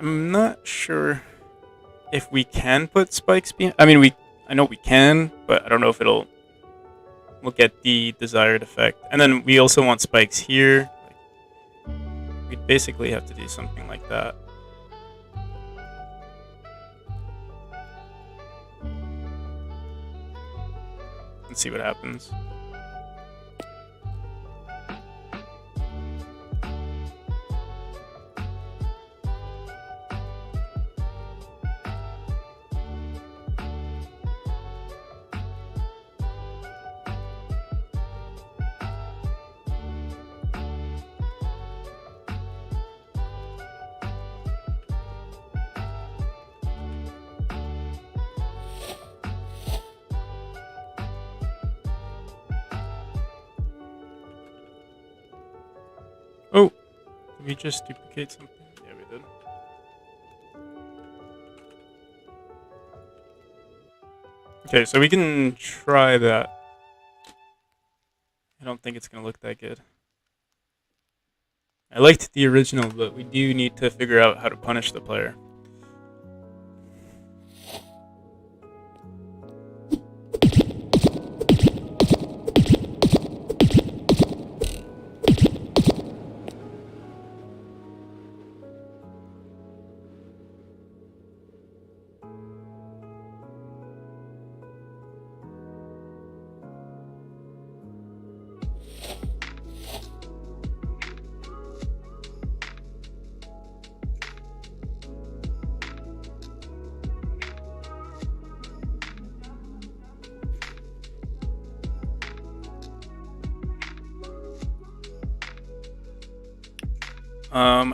I'm not sure if we can put spikes behind. I mean, I know we can, but I don't know if we'll get the desired effect. And then we also want spikes here. We'd basically have to do something like that. Let's see what happens. Oh, did we just duplicate something? Yeah, we did. Okay, so we can try that. I don't think it's gonna look that good. I liked the original, but we do need to figure out how to punish the player.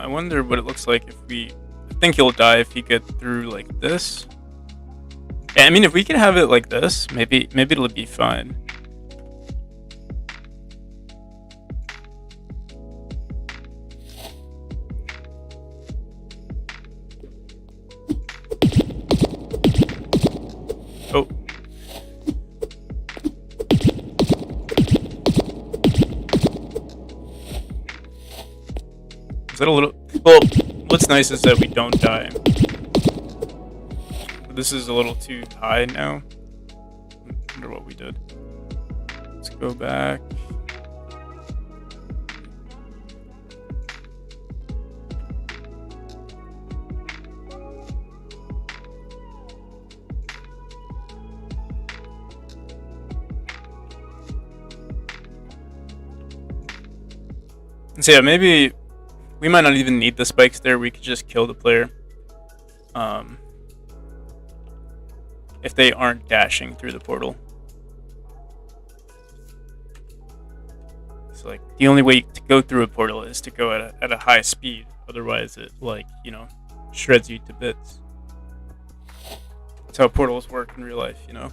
I wonder what it looks like if we... I think he'll die if he gets through like this. Yeah, I mean, if we can have it like this, maybe it'll be fine. Oh. Is that a little... Well, what's nice is that we don't die. But this is a little too high now. I wonder what we did. Let's go back. So yeah, maybe we might not even need the spikes there. We could just kill the player. If they aren't dashing through the portal. It's like the only way to go through a portal is to go at a high speed. Otherwise it, like, you know, shreds you to bits. That's how portals work in real life, you know.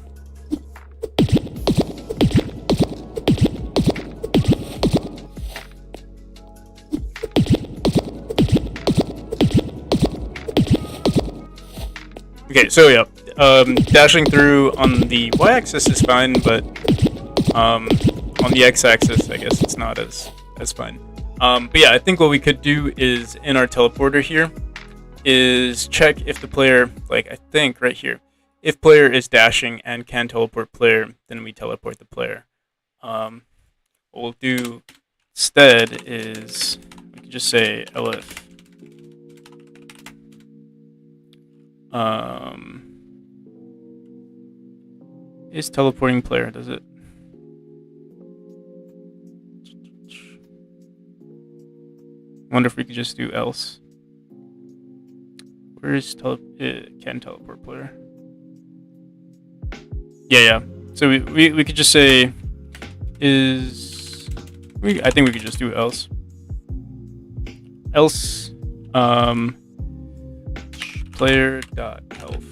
Okay, so yeah, dashing through on the y-axis is fine, but on the x-axis, I guess it's not as fine. But yeah, I think what we could do is in our teleporter here is check if the player, like I think right here, if player is dashing and can teleport player, then we teleport the player. What we'll do instead is we can just say elif. Is teleporting player, does it? Wonder if we could just do else. Where is can teleport player? Yeah. So we could just say I think we could just do else. Else player dot health.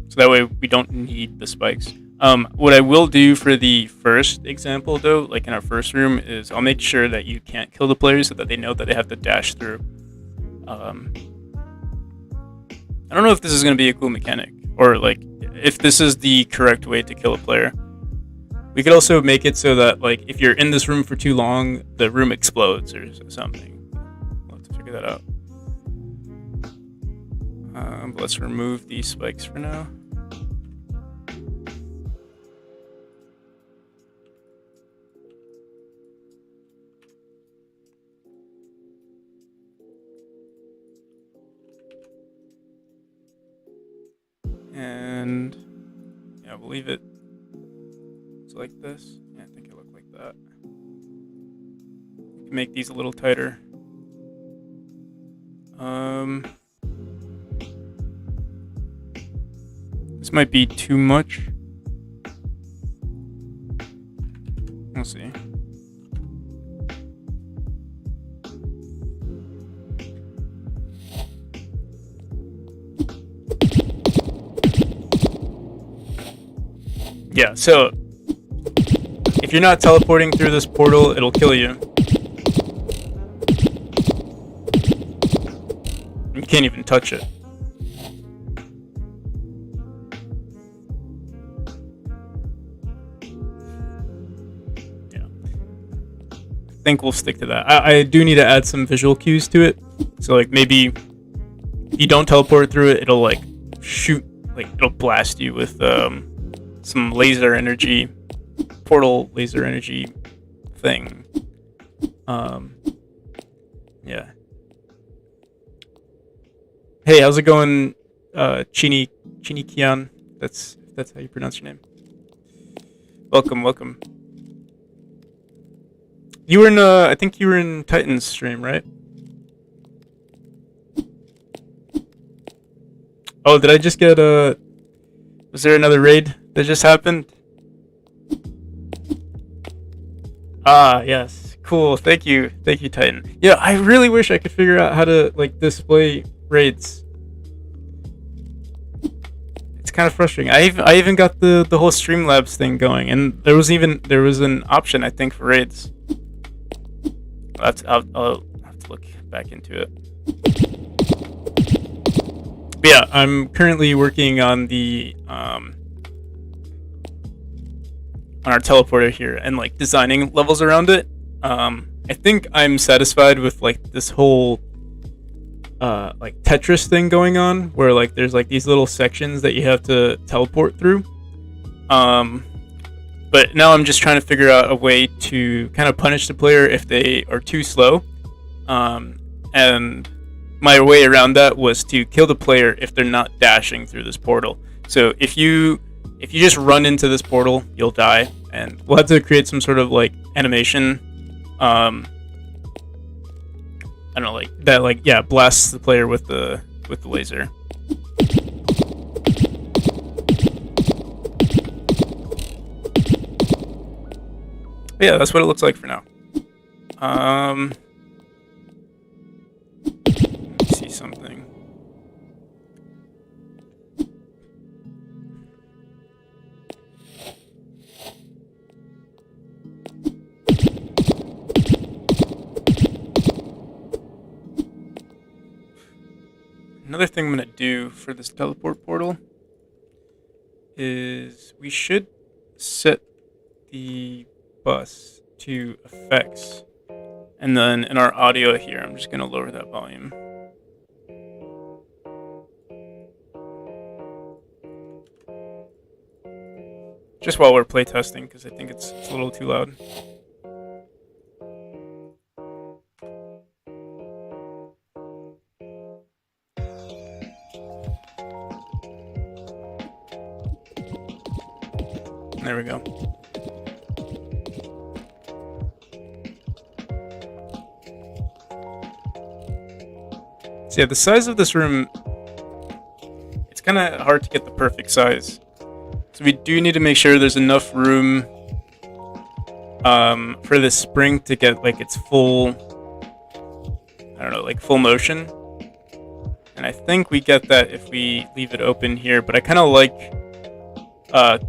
So that way we don't need the spikes. What I will do for the first example, though, like in our first room, is I'll make sure that you can't kill the players so that they know that they have to dash through. I don't know if this is going to be a cool mechanic, or like if this is the correct way to kill a player. We could also make it so that, like, if you're in this room for too long, the room explodes or something. We'll have to figure that out. But let's remove these spikes for now. And yeah, we'll leave it like this. Yeah, I think it looked like that. We can make these a little tighter. This might be too much. We'll see. Yeah, so if you're not teleporting through this portal, it'll kill you. You can't even touch it. Yeah. I think we'll stick to that. I do need to add some visual cues to it. So, like, maybe if you don't teleport through it, it'll, like, shoot, like, it'll blast you with some laser energy. Portal laser energy thing. Yeah. Hey, how's it going, Chini Kian? That's how you pronounce your name. Welcome. You were in I think you were in Titan's stream, right? Oh, did I just get was there another raid that just happened? Ah, yes. Cool. Thank you, Titan. Yeah, I really wish I could figure out how to, like, display raids. It's kind of frustrating. I even got the whole Streamlabs thing going, and there was an option, I think, for raids. I'll have to look back into it. But yeah, I'm currently working on the on our teleporter here and, like, designing levels around it. I think I'm satisfied with, like, this whole like Tetris thing going on, where, like, there's, like, these little sections that you have to teleport through. But now I'm just trying to figure out a way to kind of punish the player if they are too slow. And my way around that was to kill the player if they're not dashing through this portal. So if you if you just run into this portal, you'll die, and we'll have to create some sort of like animation. I don't know, like that, like yeah, blasts the player with the laser. But yeah, that's what it looks like for now. Let me see something. Another thing I'm going to do for this teleport portal is we should set the bus to effects. And then in our audio here, I'm just going to lower that volume. Just while we're playtesting, because I think it's a little too loud. There we go. So yeah, the size of this room, it's kind of hard to get the perfect size. So we do need to make sure there's enough room for this spring to get like its full, I don't know, like full motion. And I think we get that if we leave it open here, but I kind of like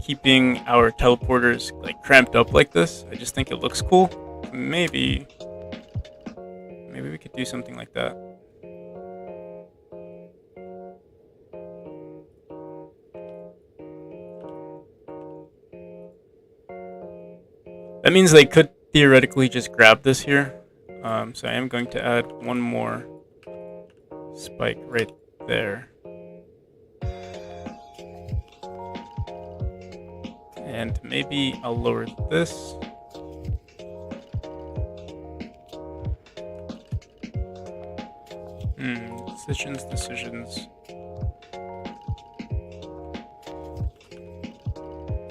keeping our teleporters like cramped up like this. I just think it looks cool. Maybe we could do something like that. That means they could theoretically just grab this here. So I am going to add one more spike right there. And maybe I'll lower this. Decisions.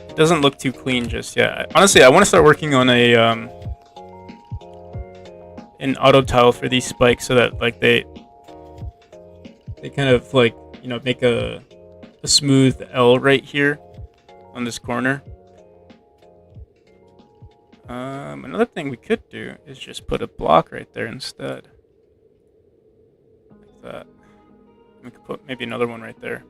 It doesn't look too clean just yet. Honestly, I want to start working on an auto tile for these spikes so that like they kind of like, you know, make a smooth L right here on this corner. Another thing we could do is just put a block right there instead. Like that. We could put maybe another one right there.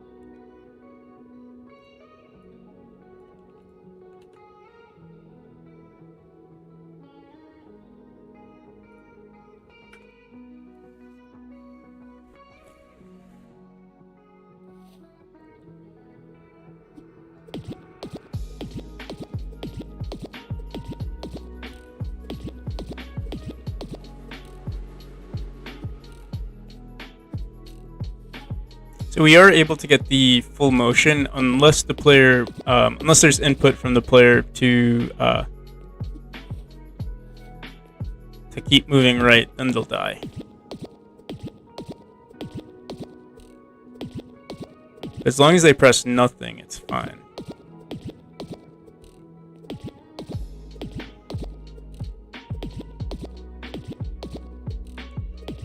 So we are able to get the full motion unless the player, unless there's input from the player to keep moving right, then they'll die. As long as they press nothing, it's fine.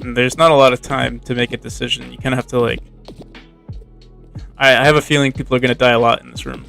And there's not a lot of time to make a decision. You kind of have to like... I have a feeling people are going to die a lot in this room.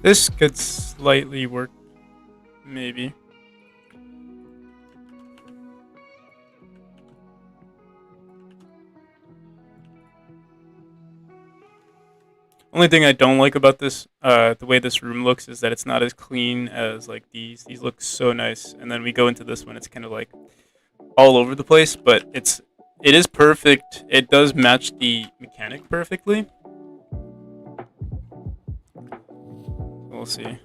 This could slightly work, maybe. Only thing I don't like about this, the way this room looks, is that it's not as clean as like these. These look so nice, and then we go into this one, it's kind of like all over the place. But it is perfect. It does match the mechanic perfectly. We'll see.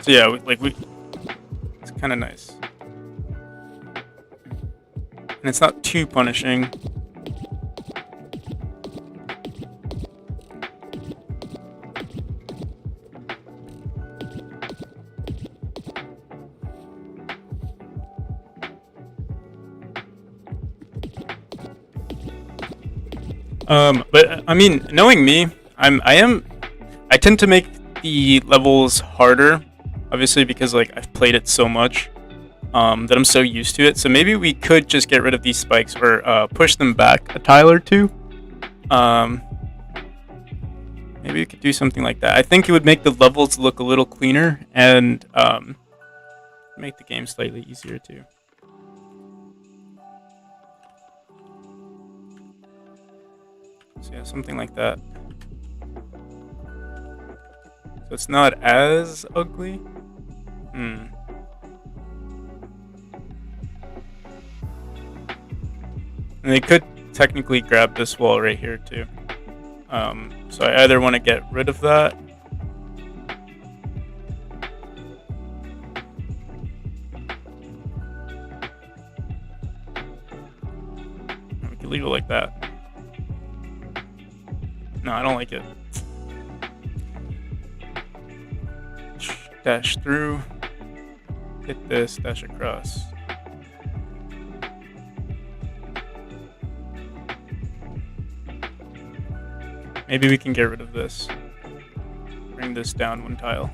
So yeah, it's kind of nice, and it's not too punishing. But I mean, knowing me, I tend to make the levels harder, obviously because like I've played it so much, that I'm so used to it. So maybe we could just get rid of these spikes or push them back a tile or two. Maybe we could do something like that. I think it would make the levels look a little cleaner and make the game slightly easier too. So yeah, something like that. So it's not as ugly. And they could technically grab this wall right here too. So I either want to get rid of that. We could leave it like that. No, I don't like it. Dash through. Hit this, dash across. Maybe we can get rid of this. Bring this down one tile.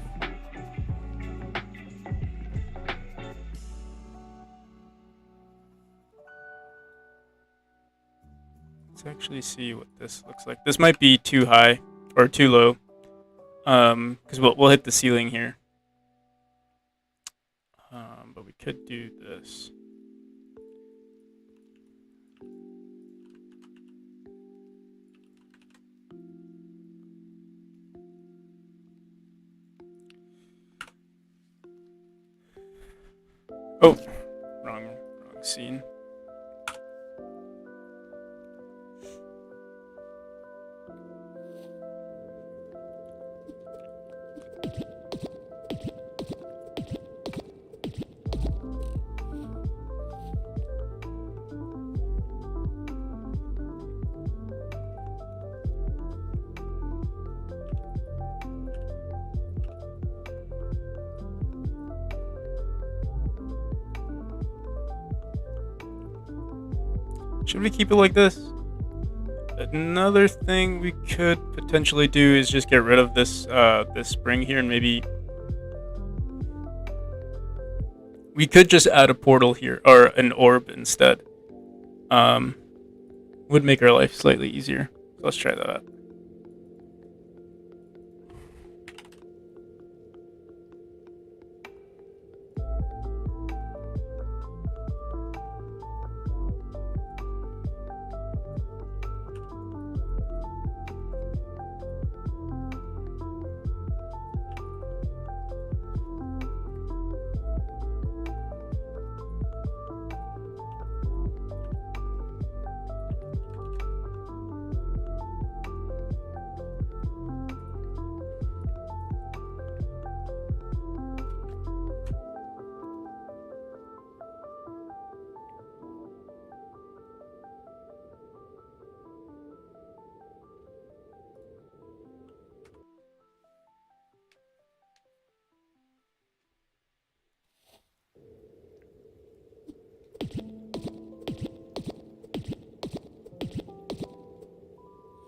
Let's actually see what this looks like. This might be too high or too low, because we'll hit the ceiling here. But we could do this. Oh, wrong scene. Should we keep it like this? Another thing we could potentially do is just get rid of this this spring here, and maybe we could just add a portal here or an orb instead. Would make our life slightly easier. So let's try that out.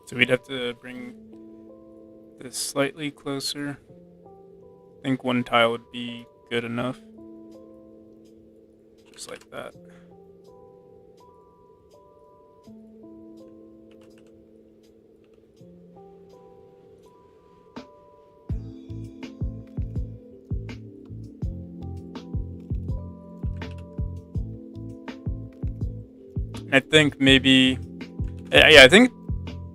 So we'd have to bring this slightly closer. I think one tile would be good enough. Just like that. I think maybe, yeah, I think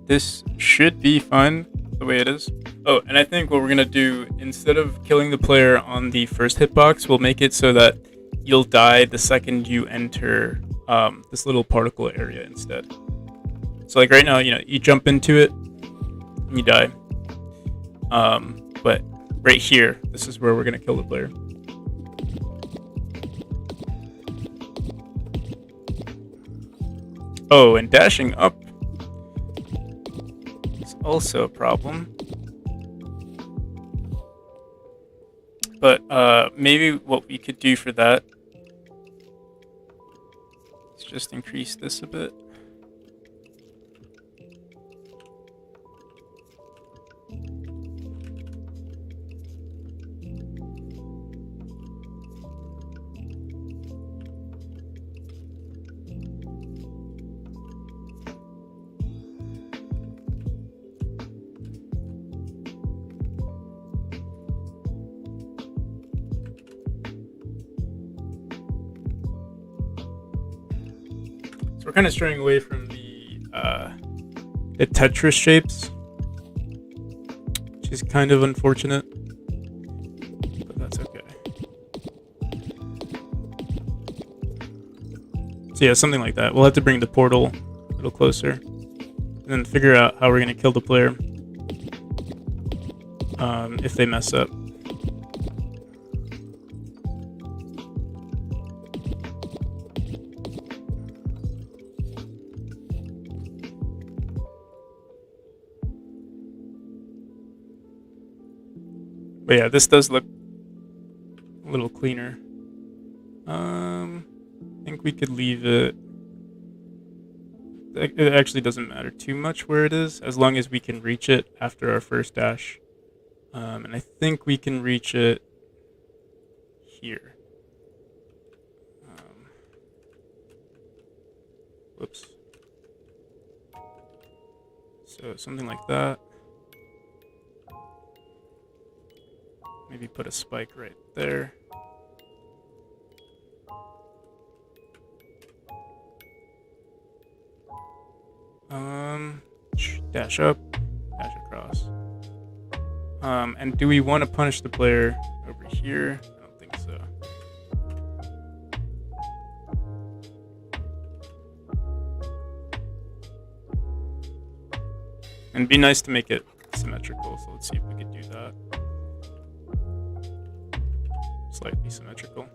this should be fine the way it is. Oh, and I think what we're gonna do, instead of killing the player on the first hitbox, we'll make it so that you'll die the second you enter this little particle area instead. So like right now, you jump into it and you die. But right here, this is where we're gonna kill the player. Oh, and dashing up is also a problem. But maybe what we could do for that is just increase this a bit. So we're kind of straying away from the Tetris shapes, which is kind of unfortunate, but that's okay. So yeah, something like that. We'll have to bring the portal a little closer, and then figure out how we're gonna kill the player if they mess up. But yeah, this does look a little cleaner. I think we could leave it. It actually doesn't matter too much where it is, as long as we can reach it after our first dash. And I think we can reach it here. Whoops. So something like that. Maybe put a spike right there. Dash up, dash across. And do we want to punish the player over here? I don't think so. And it'd be nice to make it symmetrical, so let's see if we could do that. Slightly symmetrical.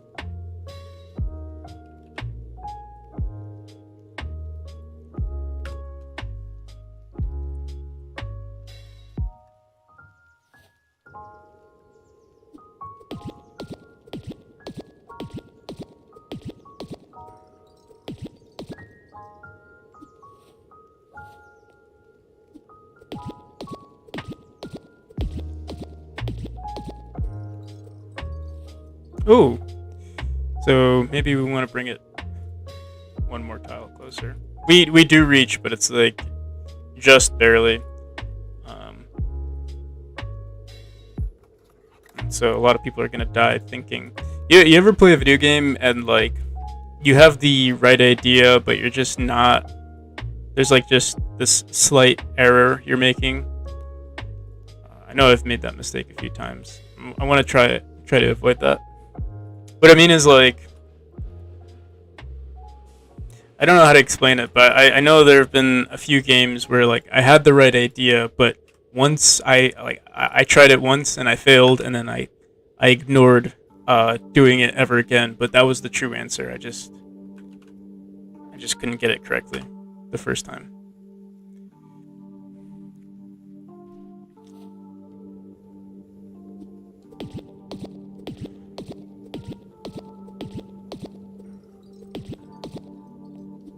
Oh, so maybe we want to bring it one more tile closer. We do reach, but it's like just barely. So a lot of people are gonna die thinking. You ever play a video game and like you have the right idea, but you're just not. There's like just this slight error you're making. I know I've made that mistake a few times. I want to try to avoid that. What I mean is, like, I don't know how to explain it, but I know there have been a few games where, like, I had the right idea, but once I tried it once and I failed, and then I ignored doing it ever again. But that was the true answer. I just couldn't get it correctly the first time.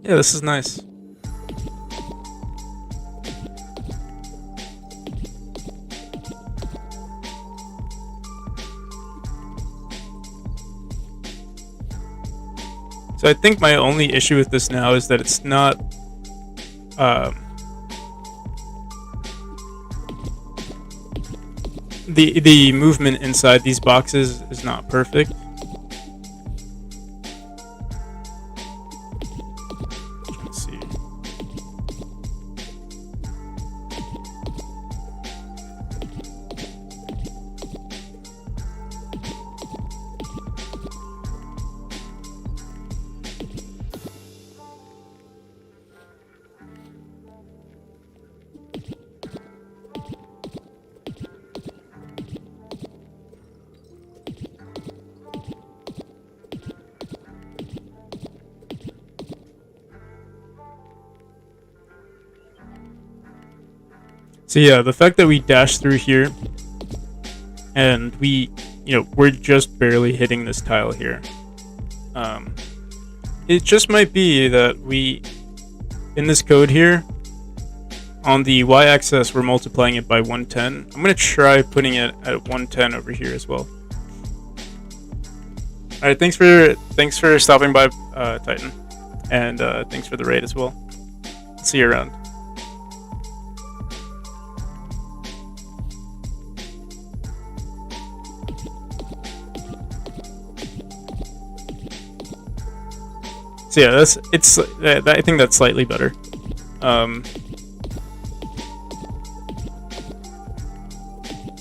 Yeah, this is nice. So I think my only issue with this now is that it's not the movement inside these boxes is not perfect. So yeah, the fact that we dash through here and we're just barely hitting this tile here. It just might be that in this code here, on the y-axis, we're multiplying it by 110. I'm gonna try putting it at 110 over here as well. All right, thanks for stopping by, Titan, and thanks for the raid as well. See you around. So yeah, I think that's slightly better. I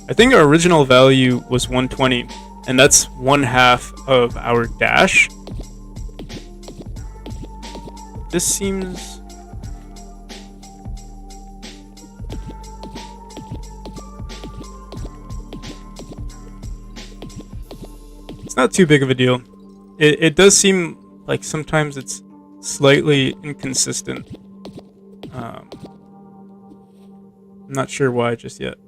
think our original value was 120, and that's 1/2 of our dash. This seems... It's not too big of a deal. It does seem like sometimes it's slightly inconsistent. I'm not sure why just yet.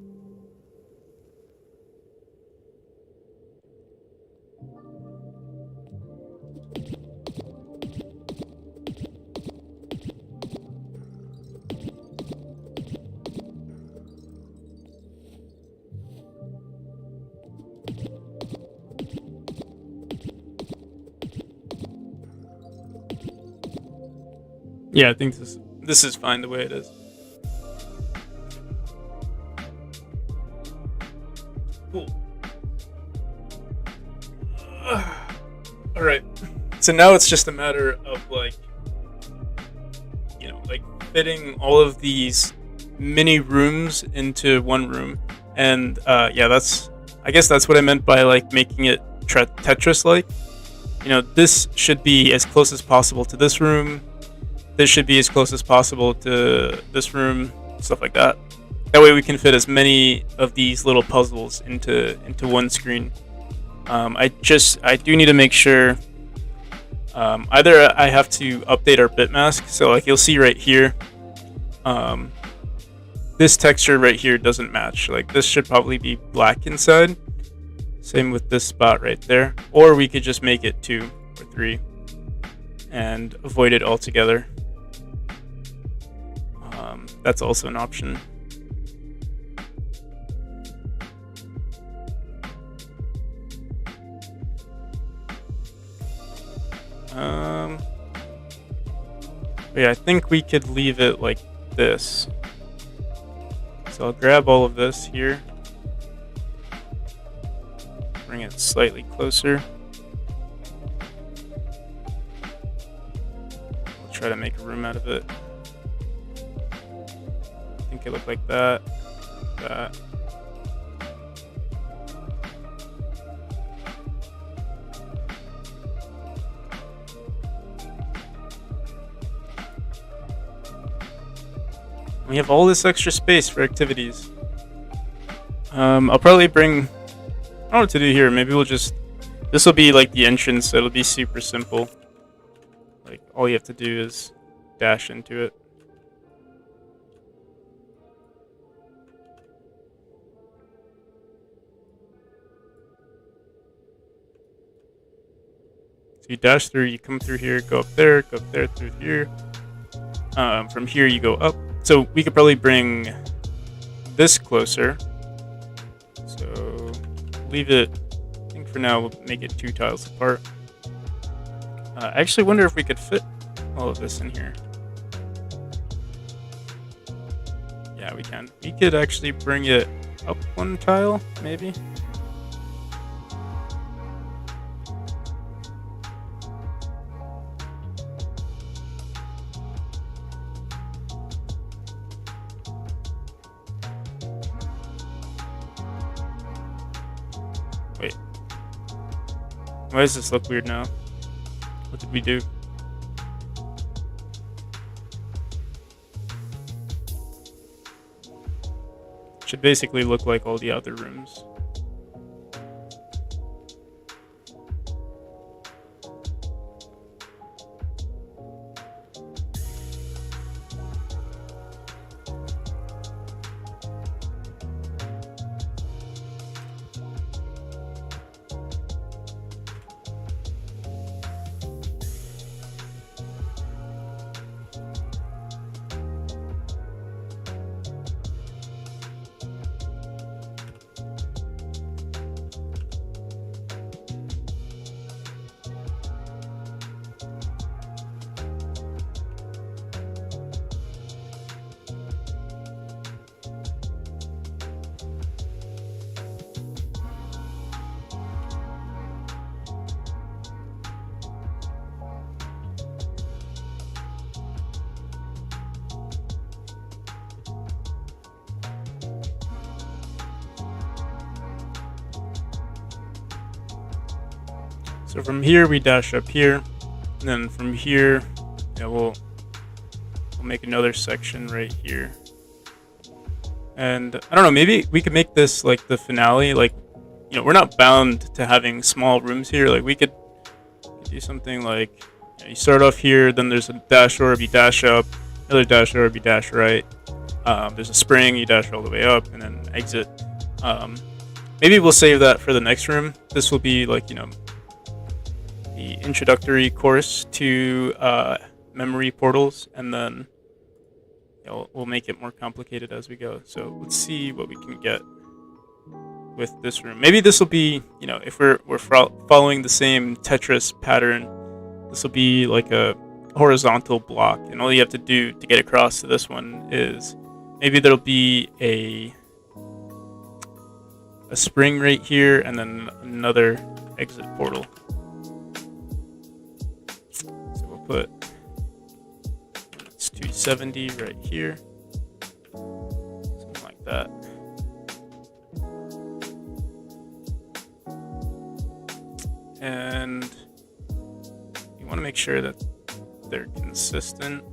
Yeah, I think this is fine the way it is. Cool. All right. So now it's just a matter of like fitting all of these mini rooms into one room, and yeah, I guess that's what I meant by like making it Tetris-like. This should be as close as possible to this room. This should be as close as possible to this room, stuff like that. That way we can fit as many of these little puzzles into one screen. I do need to make sure, either I have to update our bitmask, so like you'll see right here, this texture right here doesn't match. Like this should probably be black inside. Same with this spot right there. Or we could just make it 2 or 3 and avoid it altogether. That's also an option. Yeah, I think we could leave it like this. So I'll grab all of this here, bring it slightly closer. I'll try to make a room out of it. I think it looked like that. That. We have all this extra space for activities. I'll probably bring... I don't know what to do here. Maybe we'll just... This will be like the entrance, so it'll be super simple. Like, all you have to do is dash into it. So you dash through, you come through here, go up there, through here. From here you go up. So we could probably bring this closer. So leave it, I think for now we'll make it 2 tiles apart. I actually wonder if we could fit all of this in here. Yeah, we can. We could actually bring it up 1 tile, maybe. Wait. Why does this look weird now? What did we do? Should basically look like all the other rooms. So from here we dash up here, and then from here, yeah, we'll make another section right here. And I don't know, maybe we could make this like the finale. Like, you know, we're not bound to having small rooms here. Like we could do something like, you know, you start off here, then there's a dash orb, you dash up, another dash orb, you dash right. There's a spring, you dash all the way up, and then exit. Maybe we'll save that for the next room. This will be like, you know, the introductory course to memory portals, and then, you know, we'll make it more complicated as we go. So let's see what we can get with this room. Maybe this will be, you know, if we're following the same Tetris pattern, this will be like a horizontal block, and all you have to do to get across to this one is maybe there'll be a spring right here, and then another exit portal. So we'll put 270 right here, something like that. And you want to make sure that they're consistent.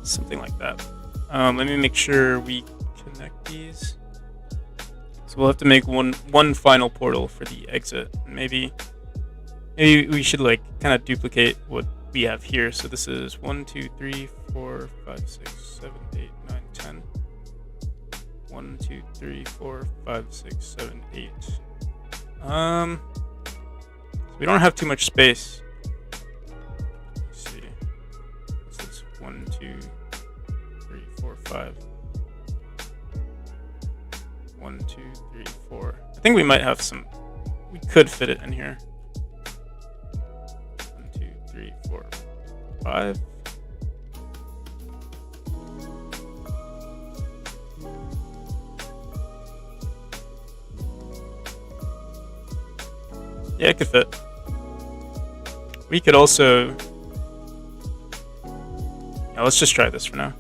Something like that. Let me make sure we connect these. So we'll have to make one final portal for the exit. Maybe we should like kind of duplicate what we have here. So this is 1, 2, 3, 4, 5, 6, 7, 8, 9, 10. 1, 2, 3, 4, 5, 6, 7, 8. So we don't have too much space. Let's see. What's this? 1, 2, 3, 4, 5. 1, 2, 3, 4. I think we might have some. We could fit it in here. 1, 2, 3, 4, 5. Yeah, it could fit. We could also. Yeah, let's just try this for now.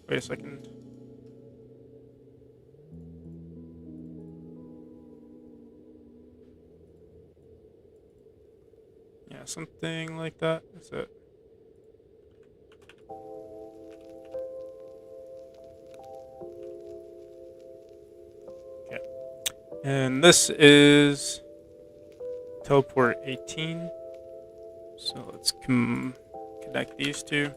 Wait a second. Yeah, something like that. That's it. Okay. And this is teleport 18. So let's connect these two.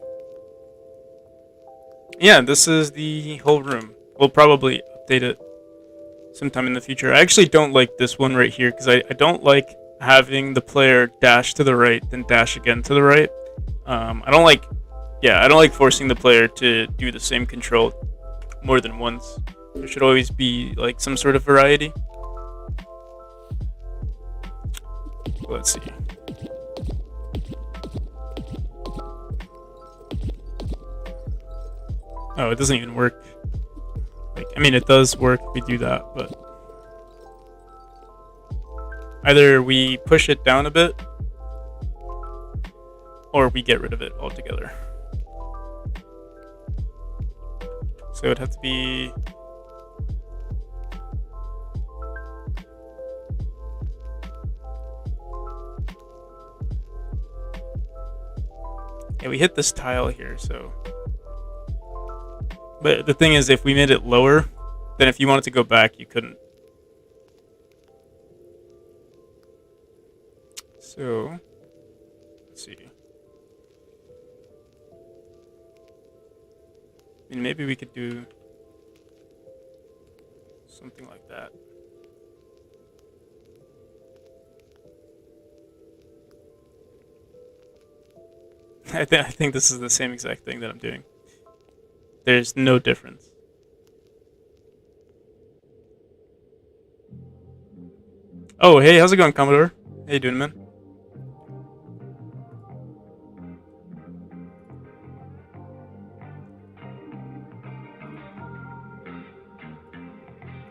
Yeah, this is the whole room. We'll probably update it sometime in the future. I actually don't like this one right here because I don't like having the player dash to the right, then dash again to the right. I don't like forcing the player to do the same control more than once. There should always be like some sort of variety. Let's see. Oh, it doesn't even work. Like, I mean, it does work if we do that, but either we push it down a bit or we get rid of it altogether. So it'd have to be yeah, we hit this tile here, so. But the thing is, if we made it lower, then if you wanted to go back, you couldn't. So, let's see. I mean, maybe we could do something like that. I think this is the same exact thing that I'm doing. There's no difference. Oh, hey, how's it going, Commodore? How you doing, man?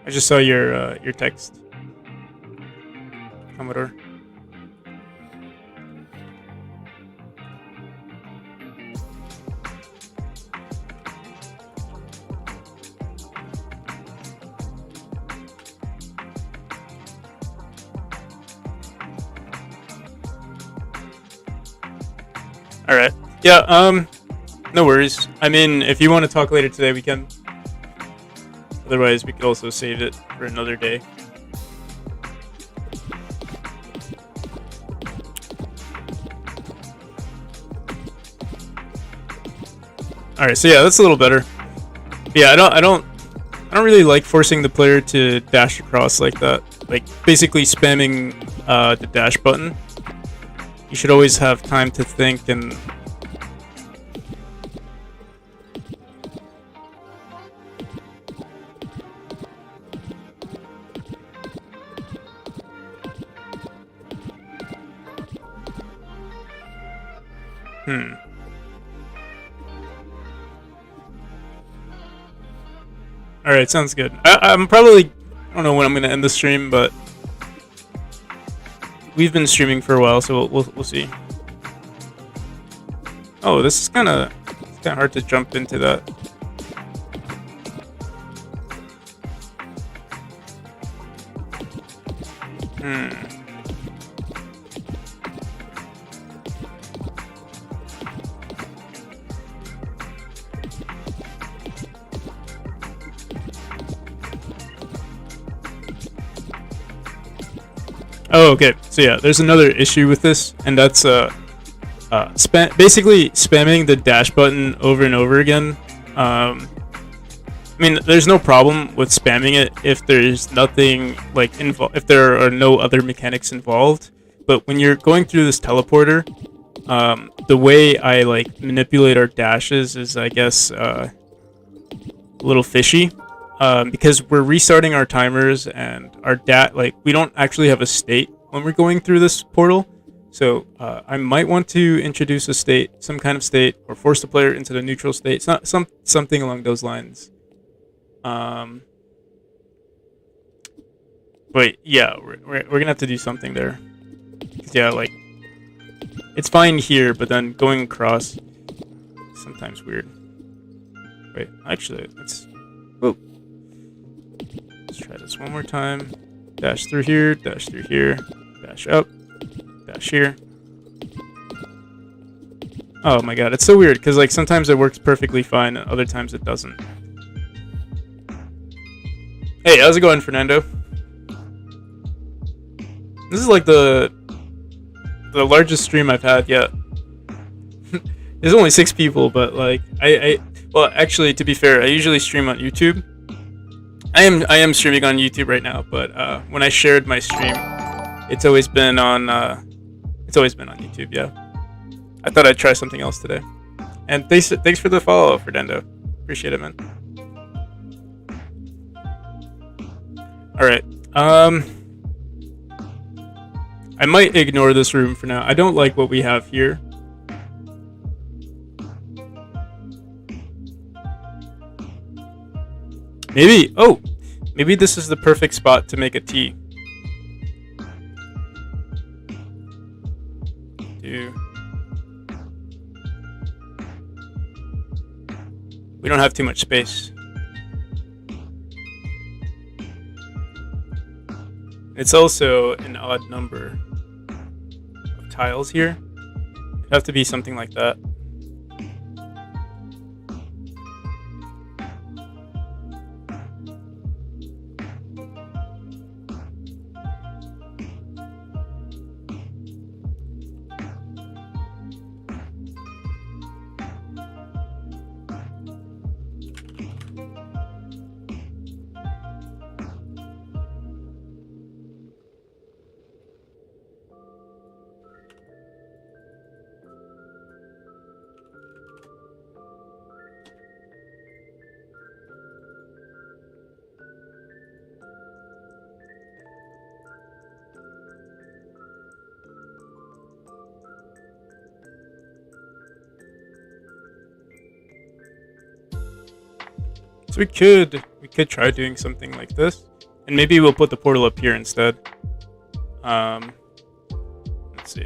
I just saw your text, Commodore. All right. Yeah. No worries. I mean, if you want to talk later today, we can. Otherwise, we could also save it for another day. All right. So yeah, that's a little better. Yeah, I don't really like forcing the player to dash across like that. Like basically spamming the dash button. You should always have time to think and. All right, sounds good. I'm probably I don't know when I'm gonna end the stream, but we've been streaming for a while, so we'll see. Oh, this is kind of hard to jump into that. Oh, okay. So yeah, there's another issue with this, and that's basically spamming the dash button over and over again. I mean, there's no problem with spamming it if there's nothing like if there are no other mechanics involved. But when you're going through this teleporter, the way I like manipulate our dashes is, I guess, a little fishy. Because we're restarting our timers and our we don't actually have a state when we're going through this portal. So I might want to introduce a state, some kind of state, or force the player into the neutral state. It's not something along those lines. But yeah, we're gonna have to do something there. Yeah, like it's fine here, but then going across is sometimes weird. Wait, actually, let's. Oh. Let's try this one more time. Dash through here, dash up, dash here. Oh my god, it's so weird because like sometimes it works perfectly fine and other times it doesn't. Hey, how's it going, Fernando? This is like the largest stream I've had yet. There's only 6 people, but like well, actually, to be fair, I usually stream on YouTube. I am streaming on YouTube right now, but when I shared my stream, it's always been on YouTube. Yeah, I thought I'd try something else today. And thanks for the follow, Fernando. Appreciate it, man. All right. I might ignore this room for now. I don't like what we have here. Maybe this is the perfect spot to make a T. We don't have too much space. It's also an odd number of tiles here. It'd have to be something like that. So we could try doing something like this, and maybe we'll put the portal up here instead. Let's see.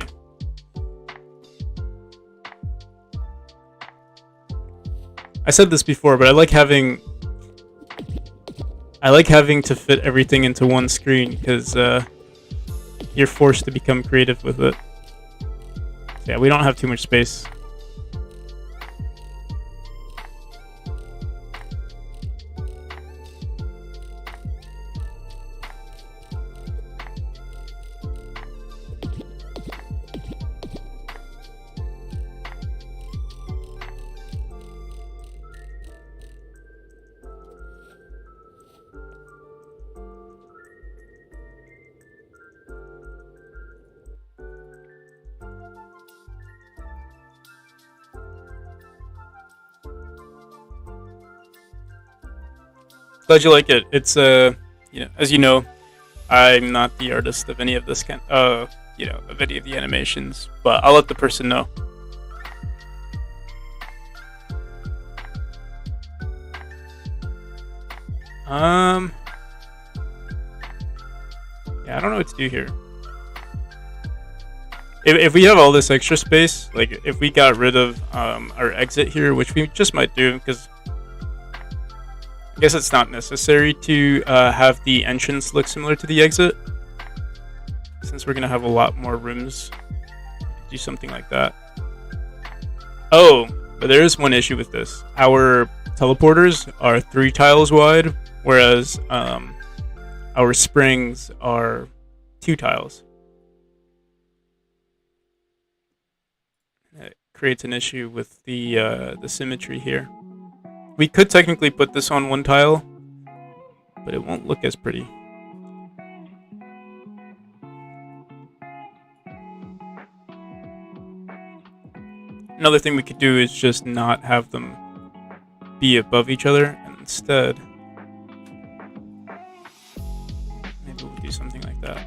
I said this before, but I like having to fit everything into one screen because you're forced to become creative with it. So yeah, we don't have too much space. Glad you like it. It's as you know, I'm not the artist of any of this kind, of any of the animations, but I'll let the person know. Yeah, I don't know what to do here. If we have all this extra space, like if we got rid of our exit here, which we just might do, because I guess it's not necessary to have the entrance look similar to the exit, since we're gonna have a lot more rooms. Do something like that. Oh, but there is one issue with this. Our teleporters are 3 tiles wide, whereas our springs are 2 tiles. It creates an issue with the symmetry here. We could technically put this on 1 tile, but it won't look as pretty. Another thing we could do is just not have them be above each other, and instead maybe we'll do something like that.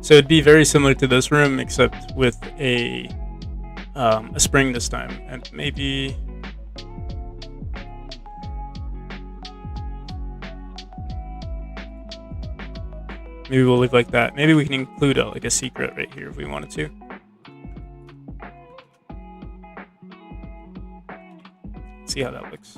So it'd be very similar to this room, except with a spring this time, and maybe we'll leave like that. Maybe we can include like a secret right here if we wanted to. See how that looks.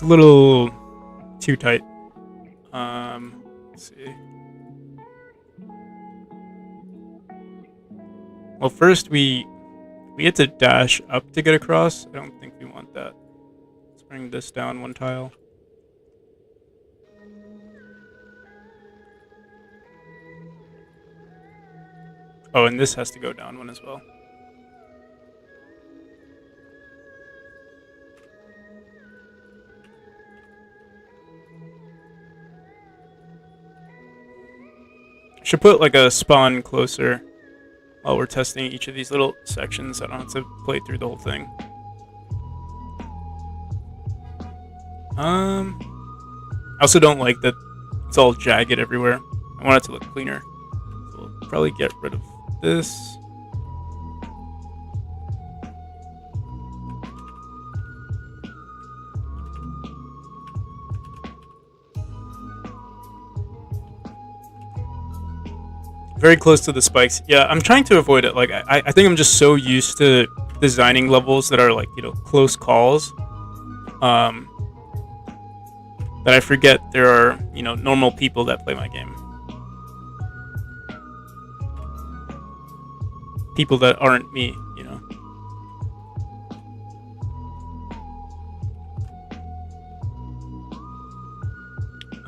It's a little too tight. Let's see. Well, first we had to dash up to get across. I don't think we want that. Let's bring this down 1 tile. Oh, and this has to go down 1 as well. Should put like a spawn closer while we're testing each of these little sections. I don't have to play through the whole thing. I also don't like that it's all jagged everywhere. I want it to look cleaner. So we'll probably get rid of this. very close to the spikes. Yeah, I'm trying to avoid it. Like I think I'm just so used to designing levels that are like, close calls, um, that I forget there are, normal people that play my game. People that aren't me.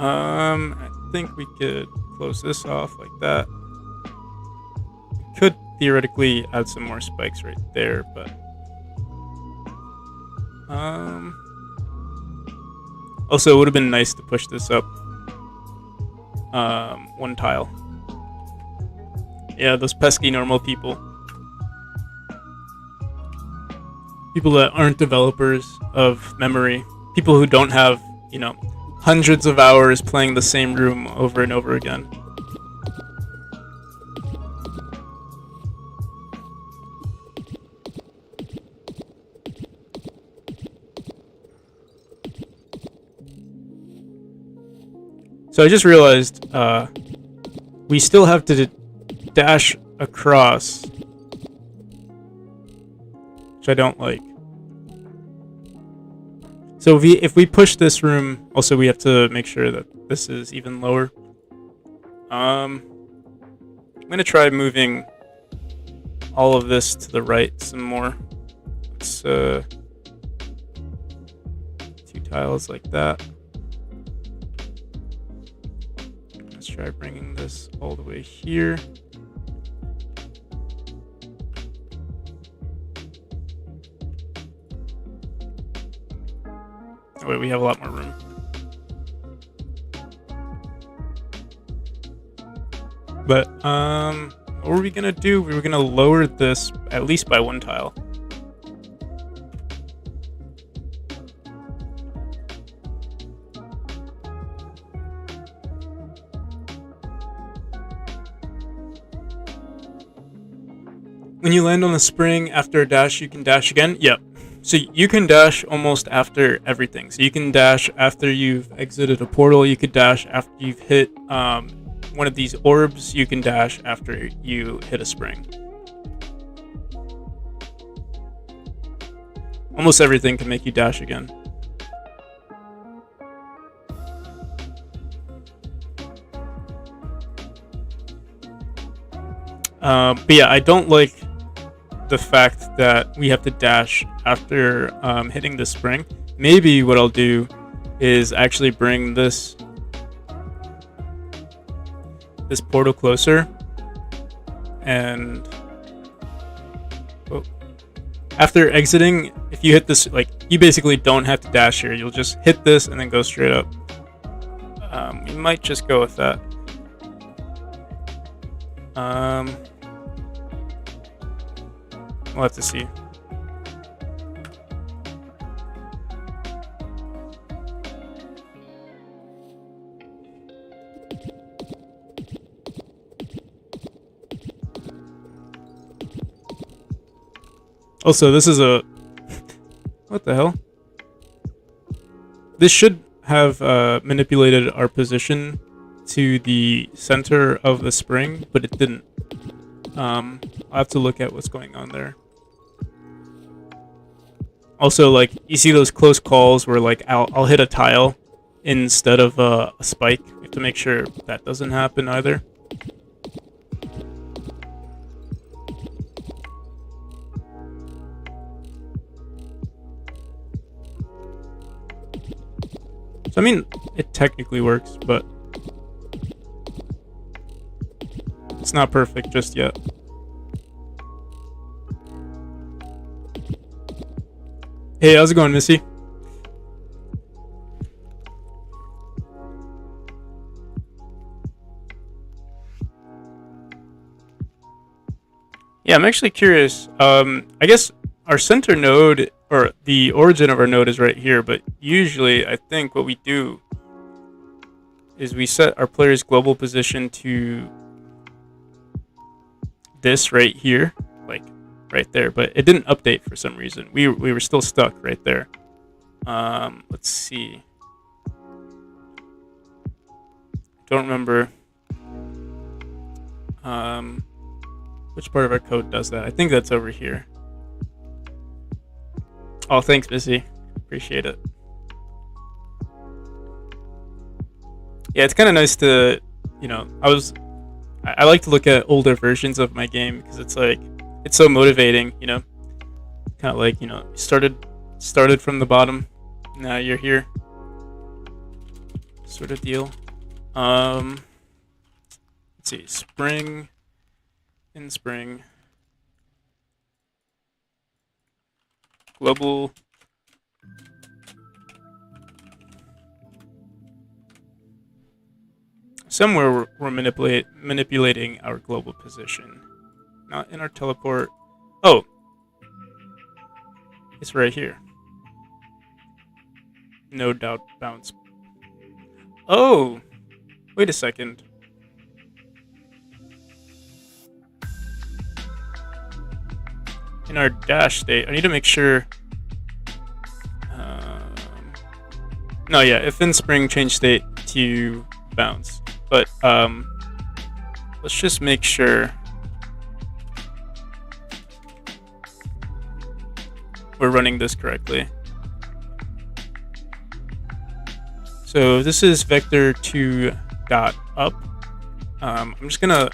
I think we could close this off like that. Could theoretically add some more spikes right there, but also it would have been nice to push this up one tile. Yeah, those pesky normal people. People that aren't developers of memory. People who don't have, hundreds of hours playing the same room over and over again. So I just realized we still have to dash across, which I don't like. So if we push this room, also we have to make sure that this is even lower. I'm gonna try moving all of this to the right some more. Let's 2 tiles like that. Let's try bringing this all the way here. Oh wait, we have a lot more room. But what were we gonna do? We were gonna lower this at least by 1 tile. When you land on the spring after a dash, you can dash again? Yep. So you can dash almost after everything. So you can dash after you've exited a portal. You could dash after you've hit one of these orbs. You can dash after you hit a spring. Almost everything can make you dash again. But yeah, I don't like the fact that we have to dash after hitting the spring. Maybe what I'll do is actually bring this portal closer, and after exiting, if you hit this, like, you basically don't have to dash here. You'll just hit this and then go straight up. We might just go with that. We'll have to see. Also, this is a... What the hell? This should have manipulated our position to the center of the spring, but it didn't. I'll have to look at what's going on there. Also, like, you see those close calls where, like, I'll hit a tile instead of a spike. You have to make sure that doesn't happen either. So, I mean, it technically works, but it's not perfect just yet. Hey, how's it going, Missy? Yeah, I'm actually curious. I guess our center node, or the origin of our node, is right here, but usually I think what we do is we set our player's global position to this right here, like right there, but it didn't update for some reason. We were still stuck right there. Let's see. Don't remember. Which part of our code does that? I think that's over here. Oh, thanks, Missy. Appreciate it. Yeah, it's kind of nice to, I like to look at older versions of my game because it's like, it's so motivating, kind of like, started from the bottom, now you're here, sort of deal. Let's see, spring, global, somewhere we're manipulating our global position, not in our teleport. Oh, it's right here. No doubt bounce. Oh, wait a second. In our dash state, I need to make sure. No, yeah, if in spring, change state to bounce. But let's just make sure we're running this correctly. So this is vector 2 dot up. I'm gonna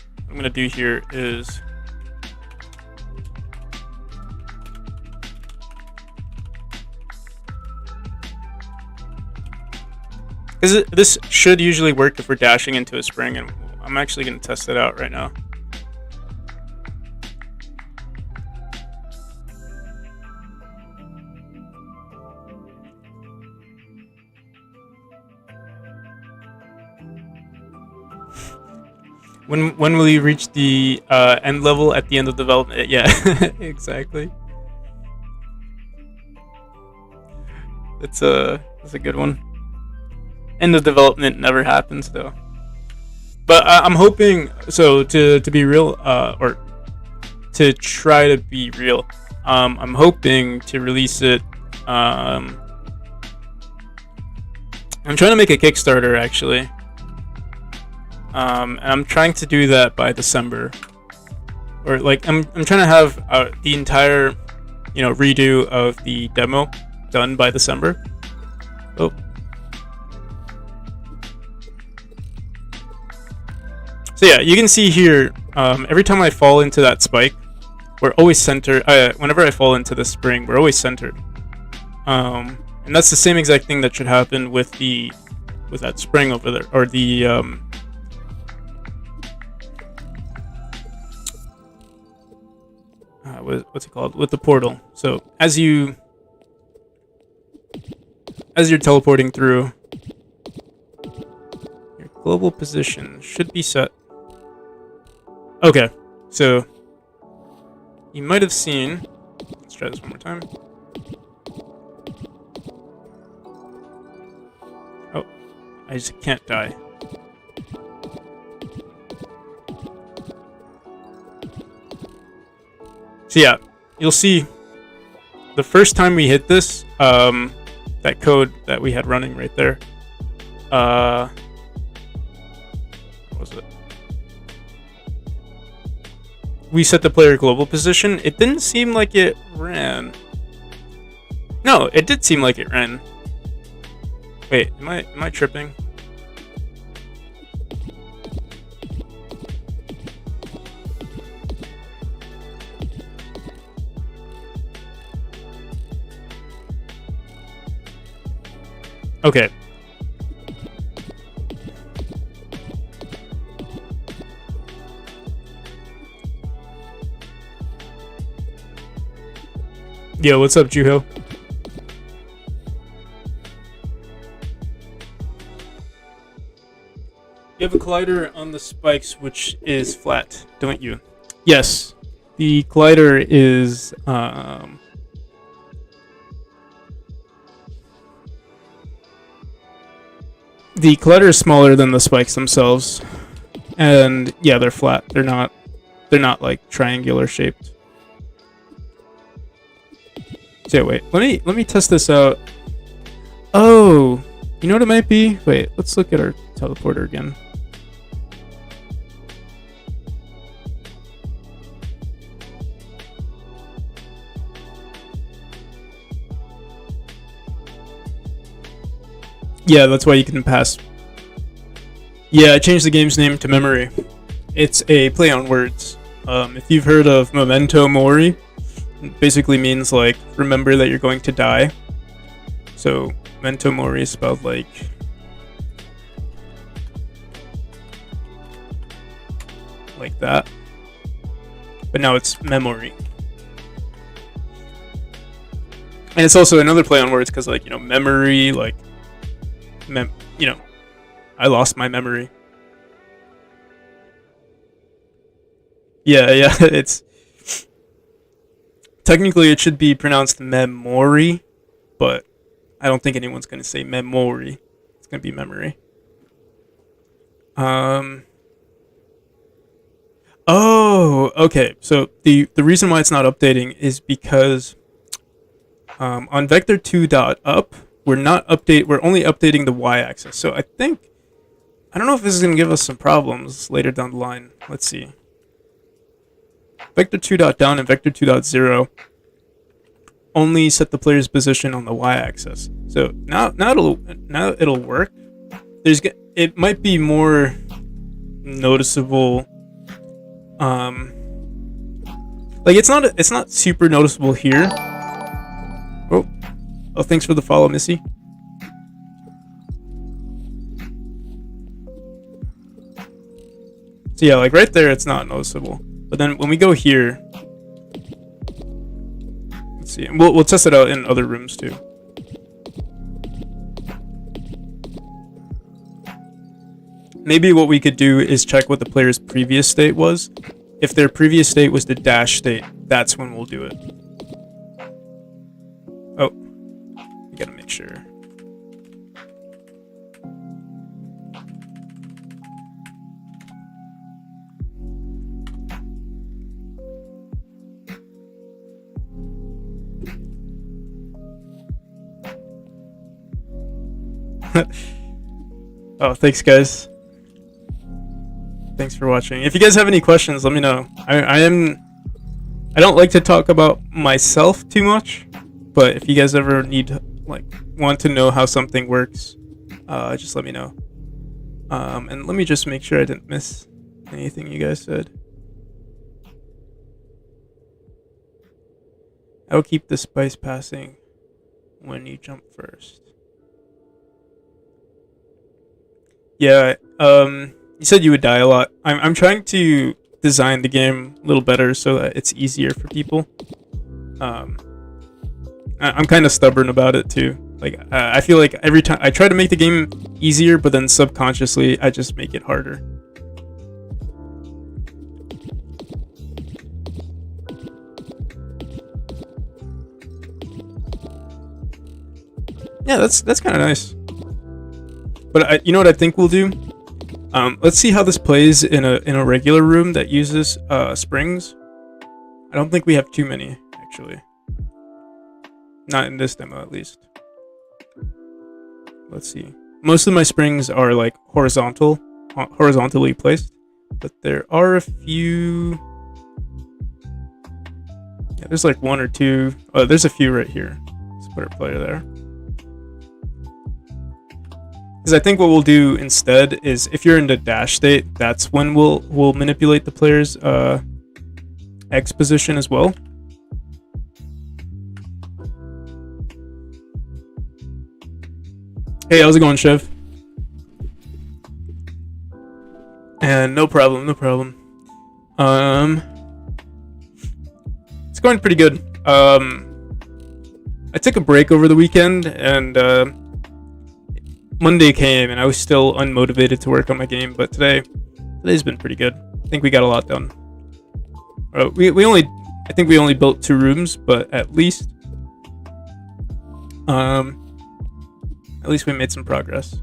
do here is because this should usually work if we're dashing into a spring, and I'm actually going to test it out right now. When will you reach the end level at the end of development? Yeah, exactly. That's a good one. End of development never happens though. But I'm hoping, so to be real, or to try to be real, I'm hoping to release it. I'm trying to make a Kickstarter actually. And I'm trying to do that by December, or like I'm trying to have the entire, redo of the demo done by December. Oh. So yeah, you can see here, every time I fall into that spike, we're always centered. Whenever I fall into the spring, we're always centered. And that's the same exact thing that should happen with that spring over there, or the what's it called? With the portal. So as you're teleporting through, your global position should be set. Okay, so you might have seen. Let's try this one more time. Oh, I just can't die. So yeah, you'll see the first time we hit this, that code that we had running right there. What was it? We set the player global position. It didn't seem like it ran. No, it did seem like it ran. Wait, am I tripping? Okay. Yo, what's up, Juho? You have a collider on the spikes, which is flat, don't you? Yes. The collider is the collider is smaller than the spikes themselves, and yeah, they're flat. They're not like triangular shaped. So wait, let me test this out. Oh, you know what it might be? Wait, let's look at our teleporter again. Yeah, that's why you can pass. Yeah, I changed the game's name to Memory. It's a play on words. If you've heard of Memento Mori, it basically means like remember that you're going to die. So Memento Mori is spelled like that. But now it's memory. And it's also another play on words because, like, you know, memory, like, you know, I lost my memory. Yeah, it's technically it should be pronounced memory, but I don't think anyone's going to say memory. It's going to be memory. Oh, okay. So the reason why it's not updating is because on vector2.up, we're only updating the y-axis. So I don't know if this is going to give us some problems later down the line. Let's see. Vector2.down and vector2.0 only set the player's position on the y-axis. So now it'll work. It might be more noticeable. Like it's not super noticeable here. Oh, thanks for the follow, Missy. So yeah, like right there, it's not noticeable. But then when we go here, let's see, and we'll test it out in other rooms too. Maybe what we could do is check what the player's previous state was. If their previous state was the dash state, that's when we'll do it. Oh, we gotta make sure. Oh, thanks guys. Thanks for watching. If you guys have any questions, let me know. I don't like to talk about myself too much, but if you guys ever want to know how something works, just let me know. And let me just make sure I didn't miss anything you guys said. I'll keep the spice passing when you jump first. Yeah, you said you would die a lot. I'm trying to design the game a little better so that it's easier for people. I'm kind of stubborn about it too. Like I feel like every time I try to make the game easier, but then subconsciously I just make it harder. Yeah, that's kind of nice. But you know what I think we'll do? Let's see how this plays in a regular room that uses springs. I don't think we have too many, actually. Not in this demo, at least. Let's see. Most of my springs are like horizontally placed, but there are a few. Yeah, there's like one or two. Oh, there's a few right here. Let's put our player there. Because I think what we'll do instead is if you're in the dash state, that's when we'll manipulate the player's X position as well. Hey, how's it going, Chev? And no problem. It's going pretty good. I took a break over the weekend and Monday came and I was still unmotivated to work on my game, but today's been pretty good. I think we got a lot done. I think we only built 2 rooms, but at least we made some progress. All